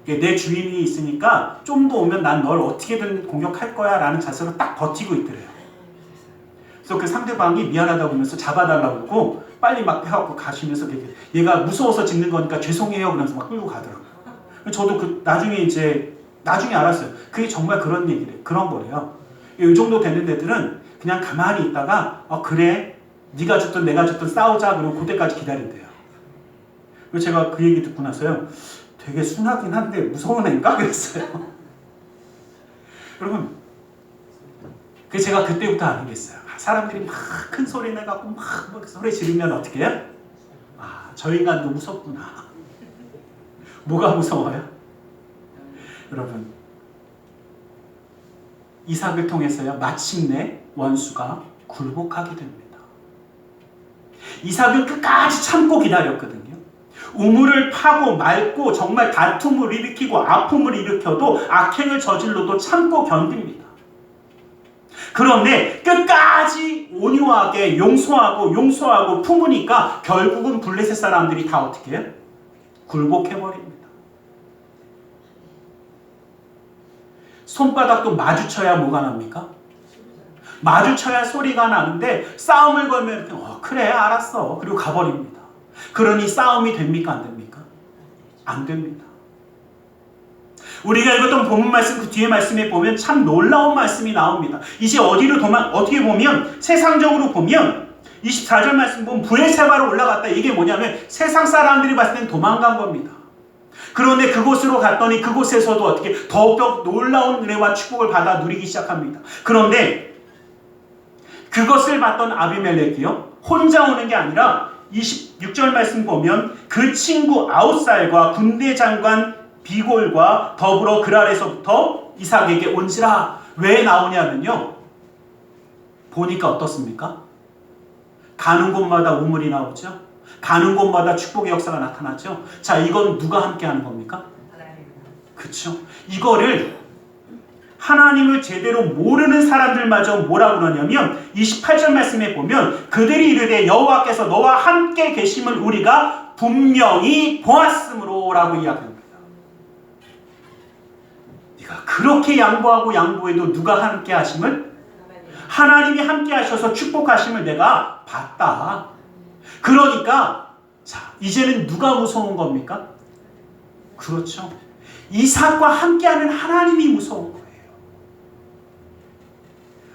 그게 내 주인이 있으니까 좀 더 오면 난 널 어떻게든 공격할 거야 라는 자세로 딱 버티고 있더래요. 그래서 그 상대방이 미안하다고 하면서 잡아달라고 하고 빨리 막 해갖고 가시면서 얘가 무서워서 짖는 거니까 죄송해요 그러면서 막 끌고 가더라고요. 저도 나중에 알았어요. 그게 정말 그런 얘기래요. 그런 거래요. 이 정도 되는 애들은 그냥 가만히 있다가 그래 네가 죽든 내가 죽든 싸우자 그러고 그때까지 기다린대요. 그래서 제가 그 얘기 듣고 나서요, 되게 순하긴 한데 무서운 애인가? 그랬어요. 여러분, 제가 그때부터 아는 게 있어요. 사람들이 막 큰 소리 내갖고 막 소리 지르면 어떻게 해요? 저 인간도 무섭구나. 뭐가 무서워요? 여러분, 이삭을 통해서요, 마침내 원수가 굴복하게 됩니다. 이삭은 끝까지 참고 기다렸거든요. 우물을 파고 맑고 정말 다툼을 일으키고 아픔을 일으켜도 악행을 저질러도 참고 견딥니다. 그런데 끝까지 온유하게 용서하고 품으니까 결국은 블레셋 사람들이 다 어떻게 해요? 굴복해버립니다. 손바닥도 마주쳐야 뭐가 납니까? 마주쳐야 소리가 나는데 싸움을 걸면 그래 알았어 그리고 가버립니다. 그러니 싸움이 됩니까? 안 됩니까? 안 됩니다. 우리가 읽었던 본문 말씀 그 뒤에 말씀에 보면 참 놀라운 말씀이 나옵니다. 이제 어떻게 보면 세상적으로 보면 24절 말씀 보면 브엘세바로 올라갔다. 이게 뭐냐면 세상 사람들이 봤을 땐 도망간 겁니다. 그런데 그곳으로 갔더니 그곳에서도 어떻게 더욱더 놀라운 은혜와 축복을 받아 누리기 시작합니다. 그런데 그것을 봤던 아비멜렉이요, 혼자 오는 게 아니라 26절 말씀 보면 그 친구 아웃살과 군대 장관 비골과 더불어 그랄에서부터 이삭에게 온지라. 왜 나오냐면요, 보니까 어떻습니까? 가는 곳마다 우물이 나오죠. 가는 곳마다 축복의 역사가 나타나죠. 자, 이건 누가 함께 하는 겁니까? 그렇죠. 이거를 하나님을 제대로 모르는 사람들마저 뭐라고 그러냐면 28절 말씀에 보면 그들이 이르되 여호와께서 너와 함께 계심을 우리가 분명히 보았으므로 라고 이야기합니다. 네가 그렇게 양보하고 양보해도 누가 함께 하심을? 하나님이 함께 하셔서 축복하심을 내가 봤다. 그러니까 자, 이제는 누가 무서운 겁니까? 그렇죠. 이삭과 함께하는 하나님이 무서운 거예요.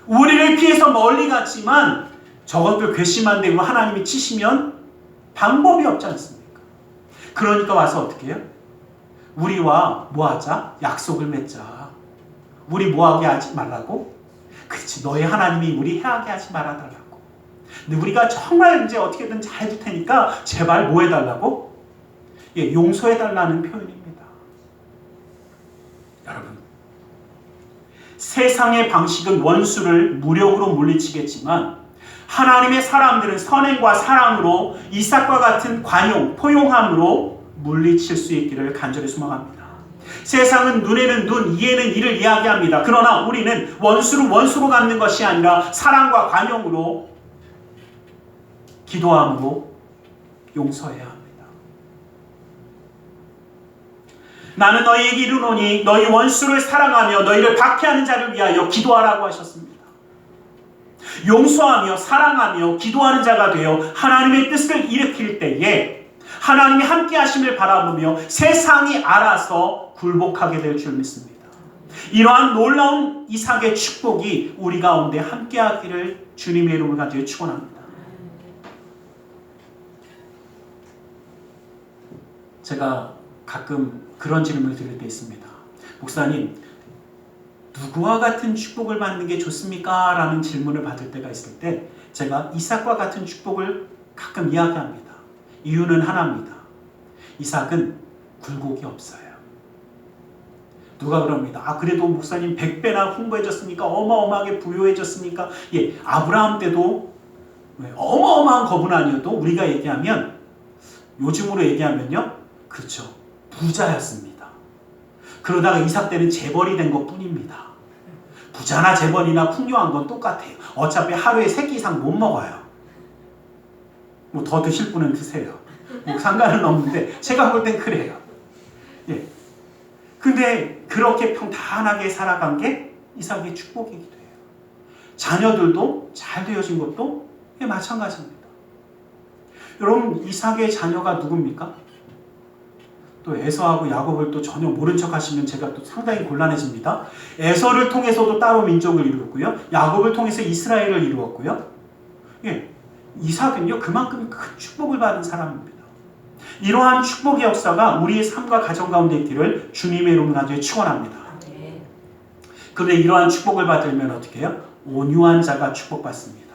우리를 피해서 멀리 갔지만 저것들 괘씸한 대로 하나님이 치시면 방법이 없지 않습니까? 그러니까 와서 어떻게 해요? 우리와 뭐하자? 약속을 맺자. 우리 뭐하게 하지 말라고? 그렇지, 너의 하나님이 우리 해하게 하지 말아달라고. 근데 우리가 정말 이제 어떻게든 잘 해줄 테니까 제발 뭐 해달라고? 예, 용서해달라는 표현입니다. 여러분, 세상의 방식은 원수를 무력으로 물리치겠지만 하나님의 사람들은 선행과 사랑으로 이삭과 같은 관용, 포용함으로 물리칠 수 있기를 간절히 소망합니다. 세상은 눈에는 눈, 이에는 이를 이야기합니다. 그러나 우리는 원수를 원수로 갚는 것이 아니라 사랑과 관용으로, 기도함으로 용서해야 합니다. 나는 너희에게 이르노니 너희 원수를 사랑하며 너희를 박해하는 자를 위하여 기도하라고 하셨습니다. 용서하며 사랑하며 기도하는 자가 되어 하나님의 뜻을 일으킬 때에 하나님이 함께 하심을 바라보며 세상이 알아서 굴복하게 될 줄 믿습니다. 이러한 놀라운 이삭의 축복이 우리 가운데 함께 하기를 주님의 이름을 가지고 축원합니다. 제가 가끔 그런 질문을 드릴 때 있습니다. 목사님, 누구와 같은 축복을 받는 게 좋습니까? 라는 질문을 받을 때가 있을 때 제가 이삭과 같은 축복을 가끔 이야기합니다. 이유는 하나입니다. 이삭은 굴곡이 없어요. 누가 그럽니다. 아, 그래도 목사님 100배나 풍부해졌습니까? 어마어마하게 부유해졌습니까? 예, 아브라함 때도 어마어마한 겁은 아니어도 우리가 얘기하면, 요즘으로 얘기하면요, 그렇죠, 부자였습니다. 그러다가 이삭 때는 재벌이 된 것 뿐입니다. 부자나 재벌이나 풍요한 건 똑같아요. 어차피 하루에 3끼 이상 못 먹어요. 뭐 더 드실 분은 드세요. 뭐 상관은 없는데 제가 볼 땐 그래요. 예. 근데 그렇게 평탄하게 살아간 게 이삭의 축복이기도 해요. 자녀들도 잘 되어진 것도 마찬가지입니다. 여러분, 이삭의 자녀가 누굽니까? 또 에서하고 야곱을 또 전혀 모른 척 하시면 제가 또 상당히 곤란해집니다. 에서를 통해서도 따로 민족을 이루었고요. 야곱을 통해서 이스라엘을 이루었고요. 예, 이삭은요, 그만큼 큰 축복을 받은 사람입니다. 이러한 축복의 역사가 우리의 삶과 가정 가운데 있기를 주님의 이름으로 간절히 축원합니다. 그런데 이러한 축복을 받으면 어떻게 해요? 온유한 자가 축복받습니다.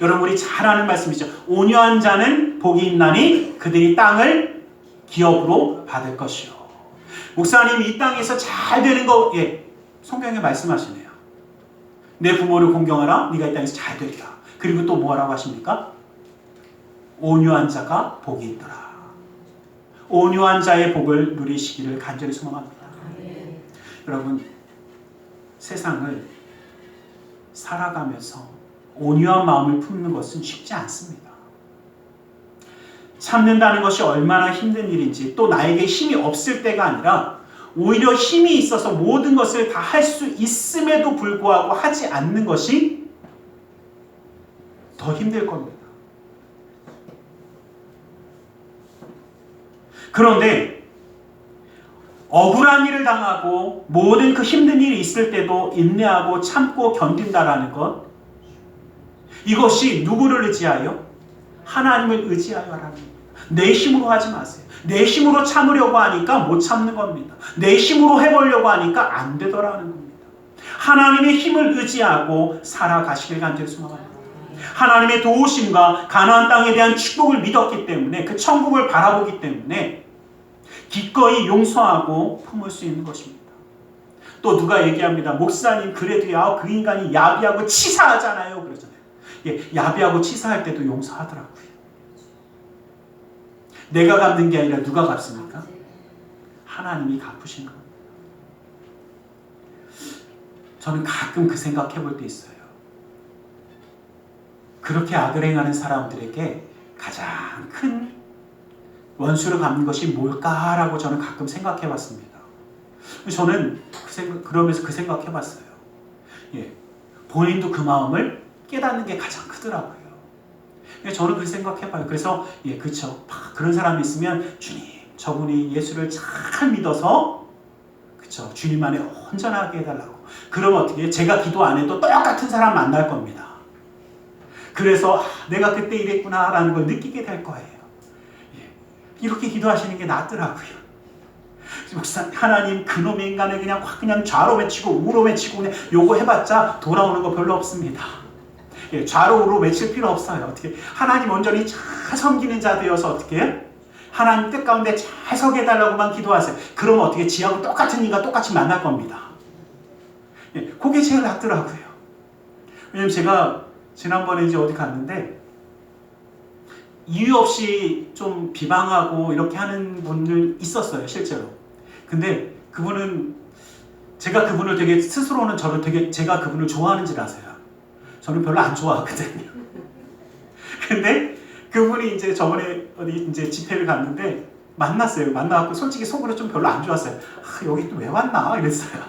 여러분, 우리 잘 아는 말씀이죠. 온유한 자는 복이 있나니 그들이 땅을 기업으로 받을 것이요. 목사님이 이 땅에서 잘 되는 거, 예, 성경에 말씀하시네요. 내 부모를 공경하라, 네가 이 땅에서 잘 되리라. 그리고 또 뭐라고 하십니까? 온유한 자가 복이 있더라. 온유한 자의 복을 누리시기를 간절히 소망합니다. 여러분, 세상을 살아가면서 온유한 마음을 품는 것은 쉽지 않습니다. 참는다는 것이 얼마나 힘든 일인지, 또 나에게 힘이 없을 때가 아니라 오히려 힘이 있어서 모든 것을 다 할 수 있음에도 불구하고 하지 않는 것이 더 힘들 겁니다. 그런데 억울한 일을 당하고 모든 그 힘든 일이 있을 때도 인내하고 참고 견딘다라는 것, 이것이 누구를 의지하여? 하나님을 의지하여 하라는 겁니다. 내 힘으로 하지 마세요. 내 힘으로 참으려고 하니까 못 참는 겁니다. 내 힘으로 해보려고 하니까 안 되더라는 겁니다. 하나님의 힘을 의지하고 살아가시길 간절히 소망합니다. 하나님의 도우심과 가나안 땅에 대한 축복을 믿었기 때문에, 그 천국을 바라보기 때문에 기꺼이 용서하고 품을 수 있는 것입니다. 또 누가 얘기합니다. 목사님, 그래도요, 그 인간이 야비하고 치사하잖아요. 그러잖아요. 예, 야비하고 치사할 때도 용서하더라고요. 내가 갚는 게 아니라 누가 갚습니까? 하나님이 갚으시는 겁니다. 저는 가끔 그 생각해 볼 때 있어요. 그렇게 악을 행하는 사람들에게 가장 큰 원수를 갚는 것이 뭘까라고 저는 가끔 생각해 봤습니다. 저는 그러면서 그 생각해 봤어요. 예, 본인도 그 마음을 깨닫는 게 가장 크더라고요. 저는 그 생각해 봐요. 그래서 그렇죠. 그런 사람이 있으면 주님, 저분이 예수를 잘 믿어서 그렇죠. 주님 안에 온전하게 해달라고. 그러면 어떻게 해요? 제가 기도 안 해도 똑같은 사람 만날 겁니다. 그래서 내가 그때 이랬구나라는 걸 느끼게 될 거예요. 이렇게 기도하시는 게 낫더라고요. 목사, 하나님 그놈의 인간을 그냥 좌로 외치고 우로 외치고 그냥 요거 해봤자 돌아오는 거 별로 없습니다. 좌로 우로 외칠 필요 없어요. 어떻게 하나님 온전히 잘 섬기는 자 되어서 어떻게 해요? 하나님 뜻 가운데 잘 서게 해달라고만 기도하세요. 그러면 어떻게 지하고 똑같은 인간 똑같이 만날 겁니다. 그게 제일 낫더라고요. 왜냐면 제가 지난번에 이제 어디 갔는데 이유 없이 좀 비방하고 이렇게 하는 분들 있었어요, 실제로. 근데 그분은 제가 그분을 되게 스스로는 저를 되게 제가 그분을 좋아하는 줄 아세요. 저는 별로 안 좋아하거든요. 근데 그분이 이제 저번에 어디 이제 집회를 갔는데 만났어요. 만나갖고 솔직히 속으로 좀 별로 안 좋았어요. 여기 또 왜 왔나? 이랬어요.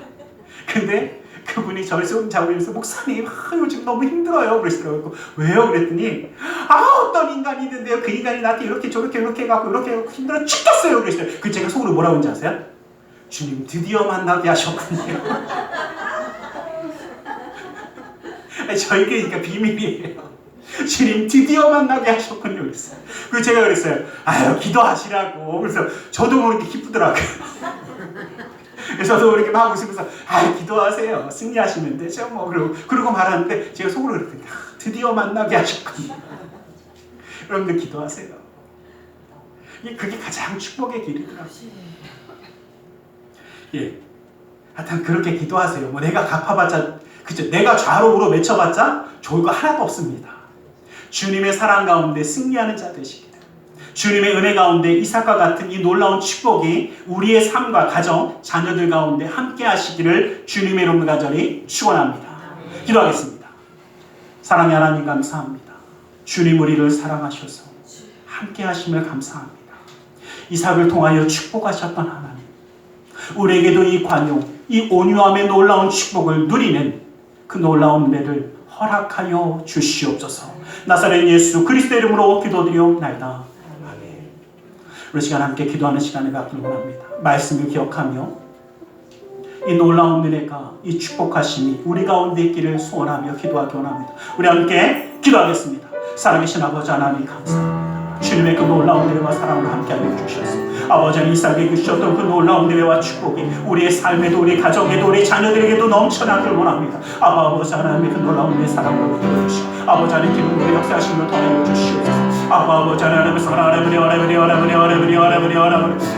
근데 그분이 저를 손 잡으면서 목사님 요즘 너무 힘들어요 그러시더라고요. 왜요? 그랬더니 어떤 인간이 있는데요. 그 인간이 나한테 이렇게 저렇게 해갖고 이렇게 해갖고 힘들어 죽겠어요 그러시더라고요. 그 제가 속으로 뭐라고 했는지 아세요? 주님 드디어 만나게 하셨군요. 저에게 그러니까 비밀이에요. 주님 드디어 만나게 하셨군요 그랬어요. 그래서 제가 그랬어요. 기도하시라고. 그래서 저도 모르게 기쁘더라고요. 그래서 저도 이렇게 막 웃으면서 기도하세요. 승리하시면 되죠. 뭐 그러고 말하는데 제가 속으로 그랬더니 드디어 만나게 하셨군요. 여러분들 기도하세요. 그게 가장 축복의 길이더라고요. 하여튼 그렇게 기도하세요. 뭐 내가 갚아봤자 그죠? 내가 좌로 우로 외쳐봤자 좋을 거 하나도 없습니다. 주님의 사랑 가운데 승리하는 자 되시기를. 주님의 은혜 가운데 이삭과 같은 이 놀라운 축복이 우리의 삶과 가정, 자녀들 가운데 함께 하시기를 주님의 이름으로 간절히 축원합니다. 기도하겠습니다. 사랑의 하나님 감사합니다. 주님 우리를 사랑하셔서 함께 하심을 감사합니다. 이삭을 통하여 축복하셨던 하나님, 우리에게도 이 관용, 이 온유함의 놀라운 축복을 누리는 그 놀라운 은혜를 허락하여 주시옵소서. 나사렛 예수 그리스도의 이름으로 기도드리옵나이다. 아멘. 우리 시간 함께 기도하는 시간을 갖기를 원합니다. 말씀을 기억하며 이 놀라운 은혜가, 이 축복하심이 우리 가운데 있기를 소원하며 기도하기 원합니다. 우리 함께 기도하겠습니다. 살아계신 아버지 하나님 감사합니다. 주님의 그 놀라운 은혜와 사랑으로 함께하여 주셨습니다. 아버지 이삭에게 주셨던 그 놀라운 은혜와 축복이 우리의 삶에도 우리 가정에도 우리 자녀들에게도 넘쳐나길 원합니다. 아버지 하나님의 그 놀라운 은혜 사랑으로 주시고 아버지 하나님 기름으로 역사하심을 더하여 주시옵소서. 아버지 하나님의 사랑을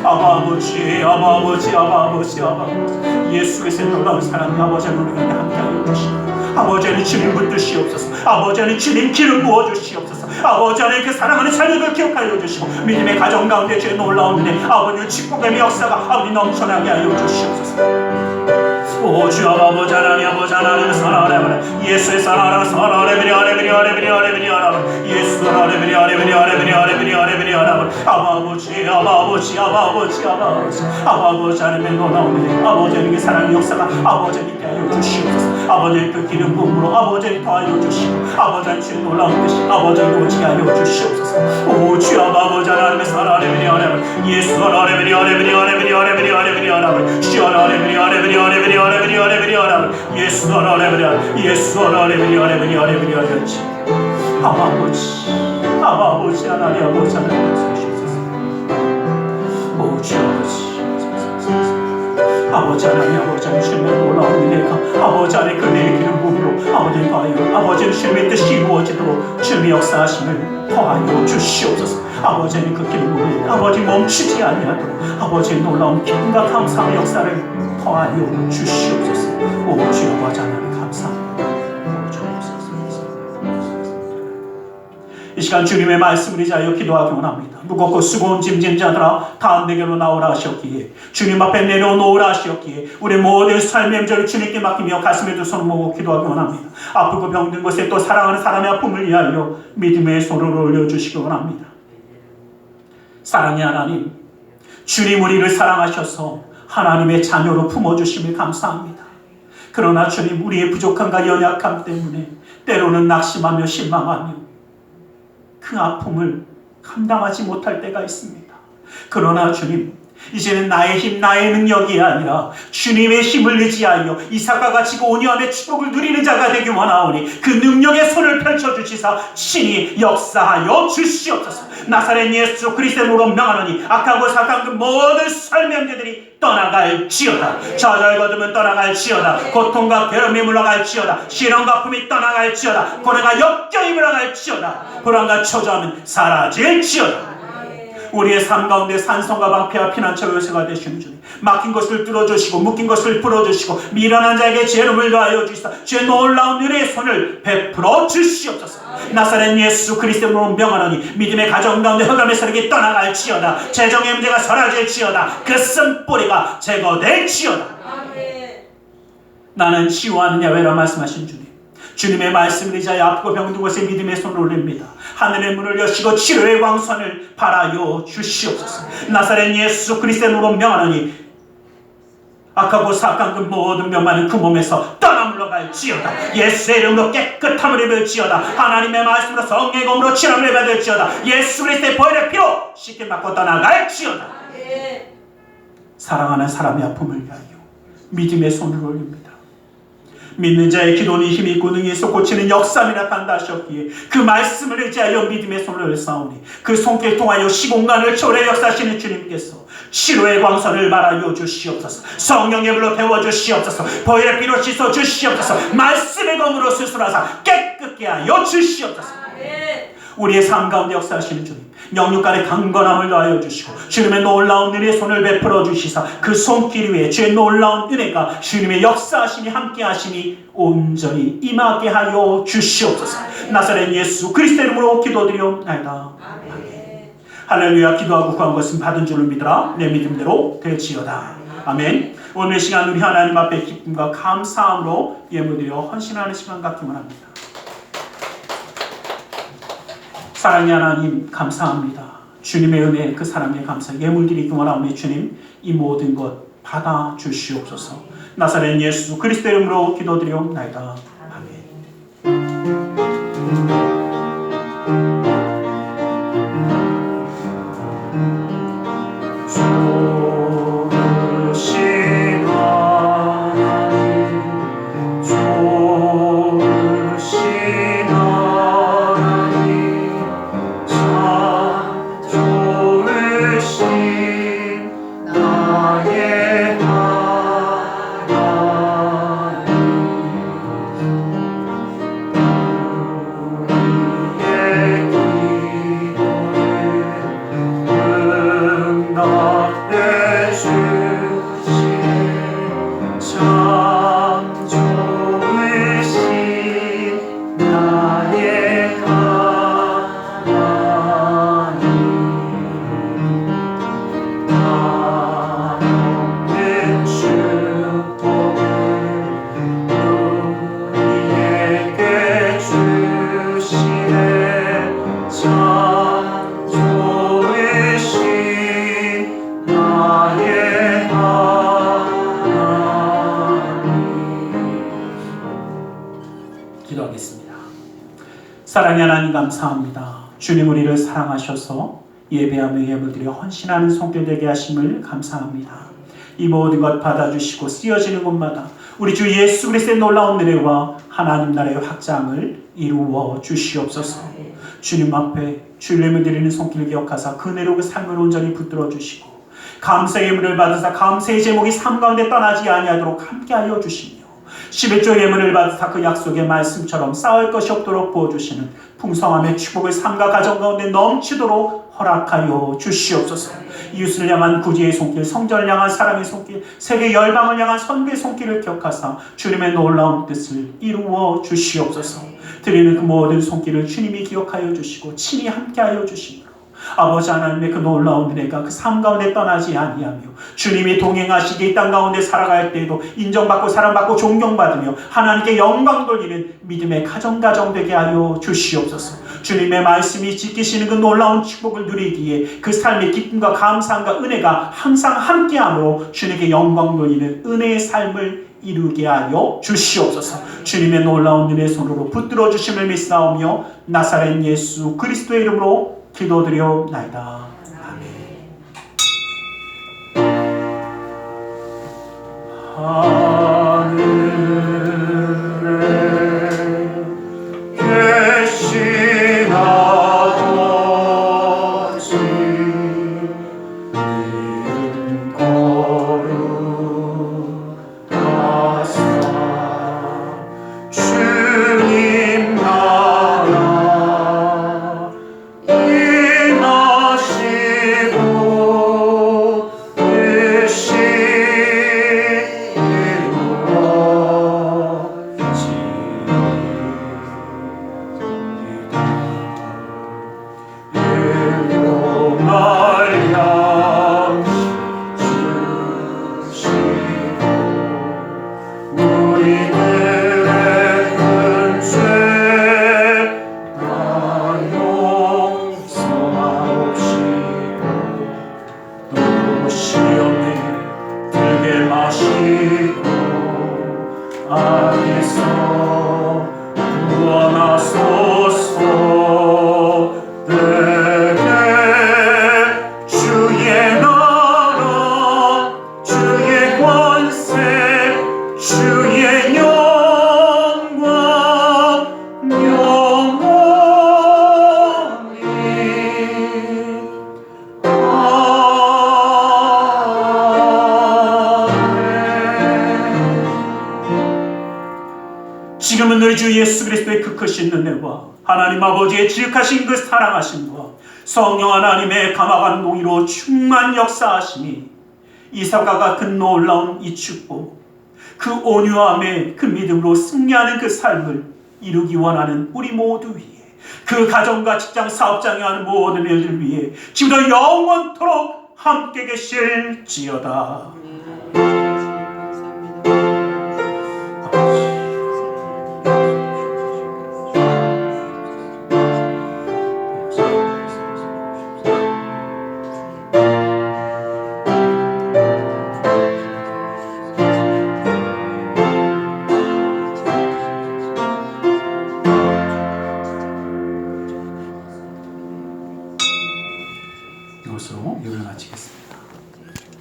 아버지 예수의 놀라운 사랑이 아버지 하나님께 함께하여 주시고 아버지 하나님 주님 붙드시옵소서. 아버지 하나님 주님 기름 부어주시옵소서. 아버지 하나님 그 사랑하는 자녀들 기억하여 주시고 믿음의 가정 가운데 주의 놀라운 은혜 아버지 축복의 역사가 아버지 넘쳐나게 하여 주시옵소서. 주 아버지 하나님 사랑하라 예수의 사랑하라 예수 아버지 하나님의 놀라운 은혜 아버지 하나님의 사랑의 역사가 아버지 하나님께 하여 주시옵소서. 아버지 그 기름 부음으로 아버지 하나님 더하여 주시고 아버지 하나님 주의 놀라운 뜻이 아버지 하나님 오지게 하여 주시옵소서. 주 아버지 하나님의 사랑하라 예수 아버지 하나님 아버지 아버지 하나님 아버지 하나님 주님의 놀라운 은혜가 아버지 하나님 그네의 기름 부음으로 아버지 더하여 아버지 주님의 뜻이 이루어지도록 주님의 역사하심을 더하여 주시옵소서. 아버지 하나님 그 기름 부음이 아버지 멈추지 아니하도록 아버지의 놀라운 기쁨과 감사의 역사를 더하여 주시옵소서. 주 아버지 하나님 감사합니다. 이 이 시간 주님의 말씀을 의지하여 기도하기 원합니다. 무겁고 수고온 짐진 자들아 다 내게로 나오라 하셨기에, 주님 앞에 내려놓으라 하셨기에, 우리 모든 삶의 문제를 주님께 맡기며 가슴에 두 손을 모으고 기도하기 원합니다. 아프고 병든 곳에 또 사랑하는 사람의 아픔을 위하여 믿음의 손을 올려주시기 원합니다. 사랑의 하나님, 주님 우리를 사랑하셔서 하나님의 자녀로 품어주심을 감사합니다. 그러나 주님, 우리의 부족함과 연약함 때문에 때로는 낙심하며 실망하며 그 아픔을 감당하지 못할 때가 있습니다. 그러나 주님, 이제는 나의 힘, 나의 능력이 아니라 주님의 힘을 의지하여 이삭과 같이 5년의 축복을 누리는 자가 되기 원하오니 그 능력의 손을 펼쳐주시사 신이 역사하여 주시옵소서. 나사렛 예수 그리스도로 명하노니 악하고 사악한 그 모든 설명제들이 떠나갈지어다. 좌절거둠은 떠나갈지어다. 고통과 괴로움이 물러갈지어다. 시련과 아픔이 떠나갈지어다. 고뇌가 역경이 물러갈지어다. 불안과 초조함은 사라질지어다. 우리의 삶 가운데 산성과 방패와 피난처 요새가 되시는 주님, 막힌 것을 뚫어주시고 묶인 것을 풀어주시고 미련한 자에게 죄름을 더하여 주시사 주의 놀라운 은혜의 손을 베풀어 주시옵소서. 나사렛 예수 그리스도로 명하노니 믿음의 가정 가운데 흑암의 세력이 떠나갈지어다. 재정의 문제가 사라질지어다. 그 쓴뿌리가 제거될지어다. 나는 치유하는 야훼라 말씀하신 주님, 주님의 말씀을 의지하여 아프고 병든 곳에 믿음의 손을 올립니다. 하늘의 문을 여시고 치료의 광선을 발하여 주시옵소서. 나사렛 예수 그리스도로 명하노니 악하고 사악한 그 모든 병만은 그 몸에서 떠나 물러갈지어다. 예수의 이름으로 깨끗함을 입을지어다. 하나님의 말씀으로 성령의 검으로 치료를 받을지어다. 예수 그리스도의 보혈의 피로 씻게 받고 떠나갈지어다. 사랑하는 사람의 아픔을 위하여 믿음의 손을 올립니다. 믿는 자의 기도는 힘이 있고 능히 있어 고치는 역사를 나타난다 하셨기에 그 말씀을 의지하여 믿음의 손을 쌓으니 그 손길 통하여 시공간을 초래 역사하시는 주님께서 치료의 광선을 말하여 주시옵소서. 성령의 불로 태워주시옵소서. 보혈의 피로 씻어주시옵소서. 말씀의 검으로 수술하사 깨끗게 하여 주시옵소서. 우리의 삶 가운데 역사하시는 주님, 영육간의 강건함을 더하여 주시고 주님의 놀라운 은혜의 손을 베풀어 주시사 그 손길 위에 주의 놀라운 은혜가 주님의 역사하심이 함께하심이 온전히 임하게 하여 주시옵소서. 나사렛 예수 그리스도 이름으로 기도드리옵나이다. 할렐루야. 기도하고 구한 것은 받은 줄을 믿으라. 내 믿음대로 될지어다. 아멘. 오늘 시간 우리 하나님 앞에 기쁨과 감사함으로 예물드려 헌신하는 시간 갖기만 합니다. 사랑의 하나님 감사합니다. 주님의 은혜, 그 사랑에 감사 예물드리기 원하오니 주님 이 모든 것 받아 주시옵소서. 나사렛 예수 그리스도 이름으로 기도드리옵나이다. 아멘. 기도하겠습니다. 사랑의 하나님 감사합니다. 주님 우리를 사랑하셔서 예배하며 예물드려 헌신하는 손길 되게 하심을 감사합니다. 이 모든 것 받아주시고 쓰여지는 곳마다 우리 주 예수 그리스도의 놀라운 은혜와 하나님 나라의 확장을 이루어 주시옵소서. 주님 앞에 주님을 드리는 손길 기억하사 그 은혜로 그 삶을 온전히 붙들어 주시고 감사의 예물을 받으사 감사의 제목이 삶 가운데 떠나지 아니하도록 함께하여 주시며 11조 예물을 받으사 그 약속의 말씀처럼 쌓을 것이 없도록 부어주시는 풍성함의 축복을 삶과 가정 가운데 넘치도록 허락하여 주시옵소서. 이웃을 향한 구제의 손길, 성전을 향한 사랑의 손길, 세계 열방을 향한 선교의 손길을 기억하사 주님의 놀라운 뜻을 이루어 주시옵소서. 드리는 그 모든 손길을 주님이 기억하여 주시고 친히 함께하여 주시므로 아버지 하나님의 그 놀라운 은혜가 그 삶 가운데 떠나지 아니하며 주님이 동행하시기에 이 땅 가운데 살아갈 때에도 인정받고 사랑받고 존경받으며 하나님께 영광 돌리는 믿음의 가정 되게 하여 주시옵소서. 주님의 말씀이 지키시는 그 놀라운 축복을 누리기에 그 삶의 기쁨과 감사함과 은혜가 항상 함께함으로 주님께 영광 돌리는 은혜의 삶을 이루게 하여 주시옵소서. 주님의 놀라운 은혜의 손으로 붙들어 주심을 믿사오며 나사렛 예수 그리스도의 이름으로 기도드려옵나이다. 하늘에 계신 아버지 이름 거룩하사 주님 나라 임하시고 뜻이 악에서 구원하소서. 내게 주의 나라 주의 권세 주의 영광 영원히 지금은 너희 주 예수 그리스도의 그 크신 은혜와 하나님 아버지의 지극하신 그 사랑하심과 성령 하나님의 감화간 농의로 충만 역사하심이 이삭과 같은 놀라운 이 축복, 그 온유함의 그 믿음으로 승리하는 그 삶을 이루기 원하는 우리 모두 위에, 그 가정과 직장 사업장에 하는 모든 일들 위에 지금도 영원토록 함께 계실지어다.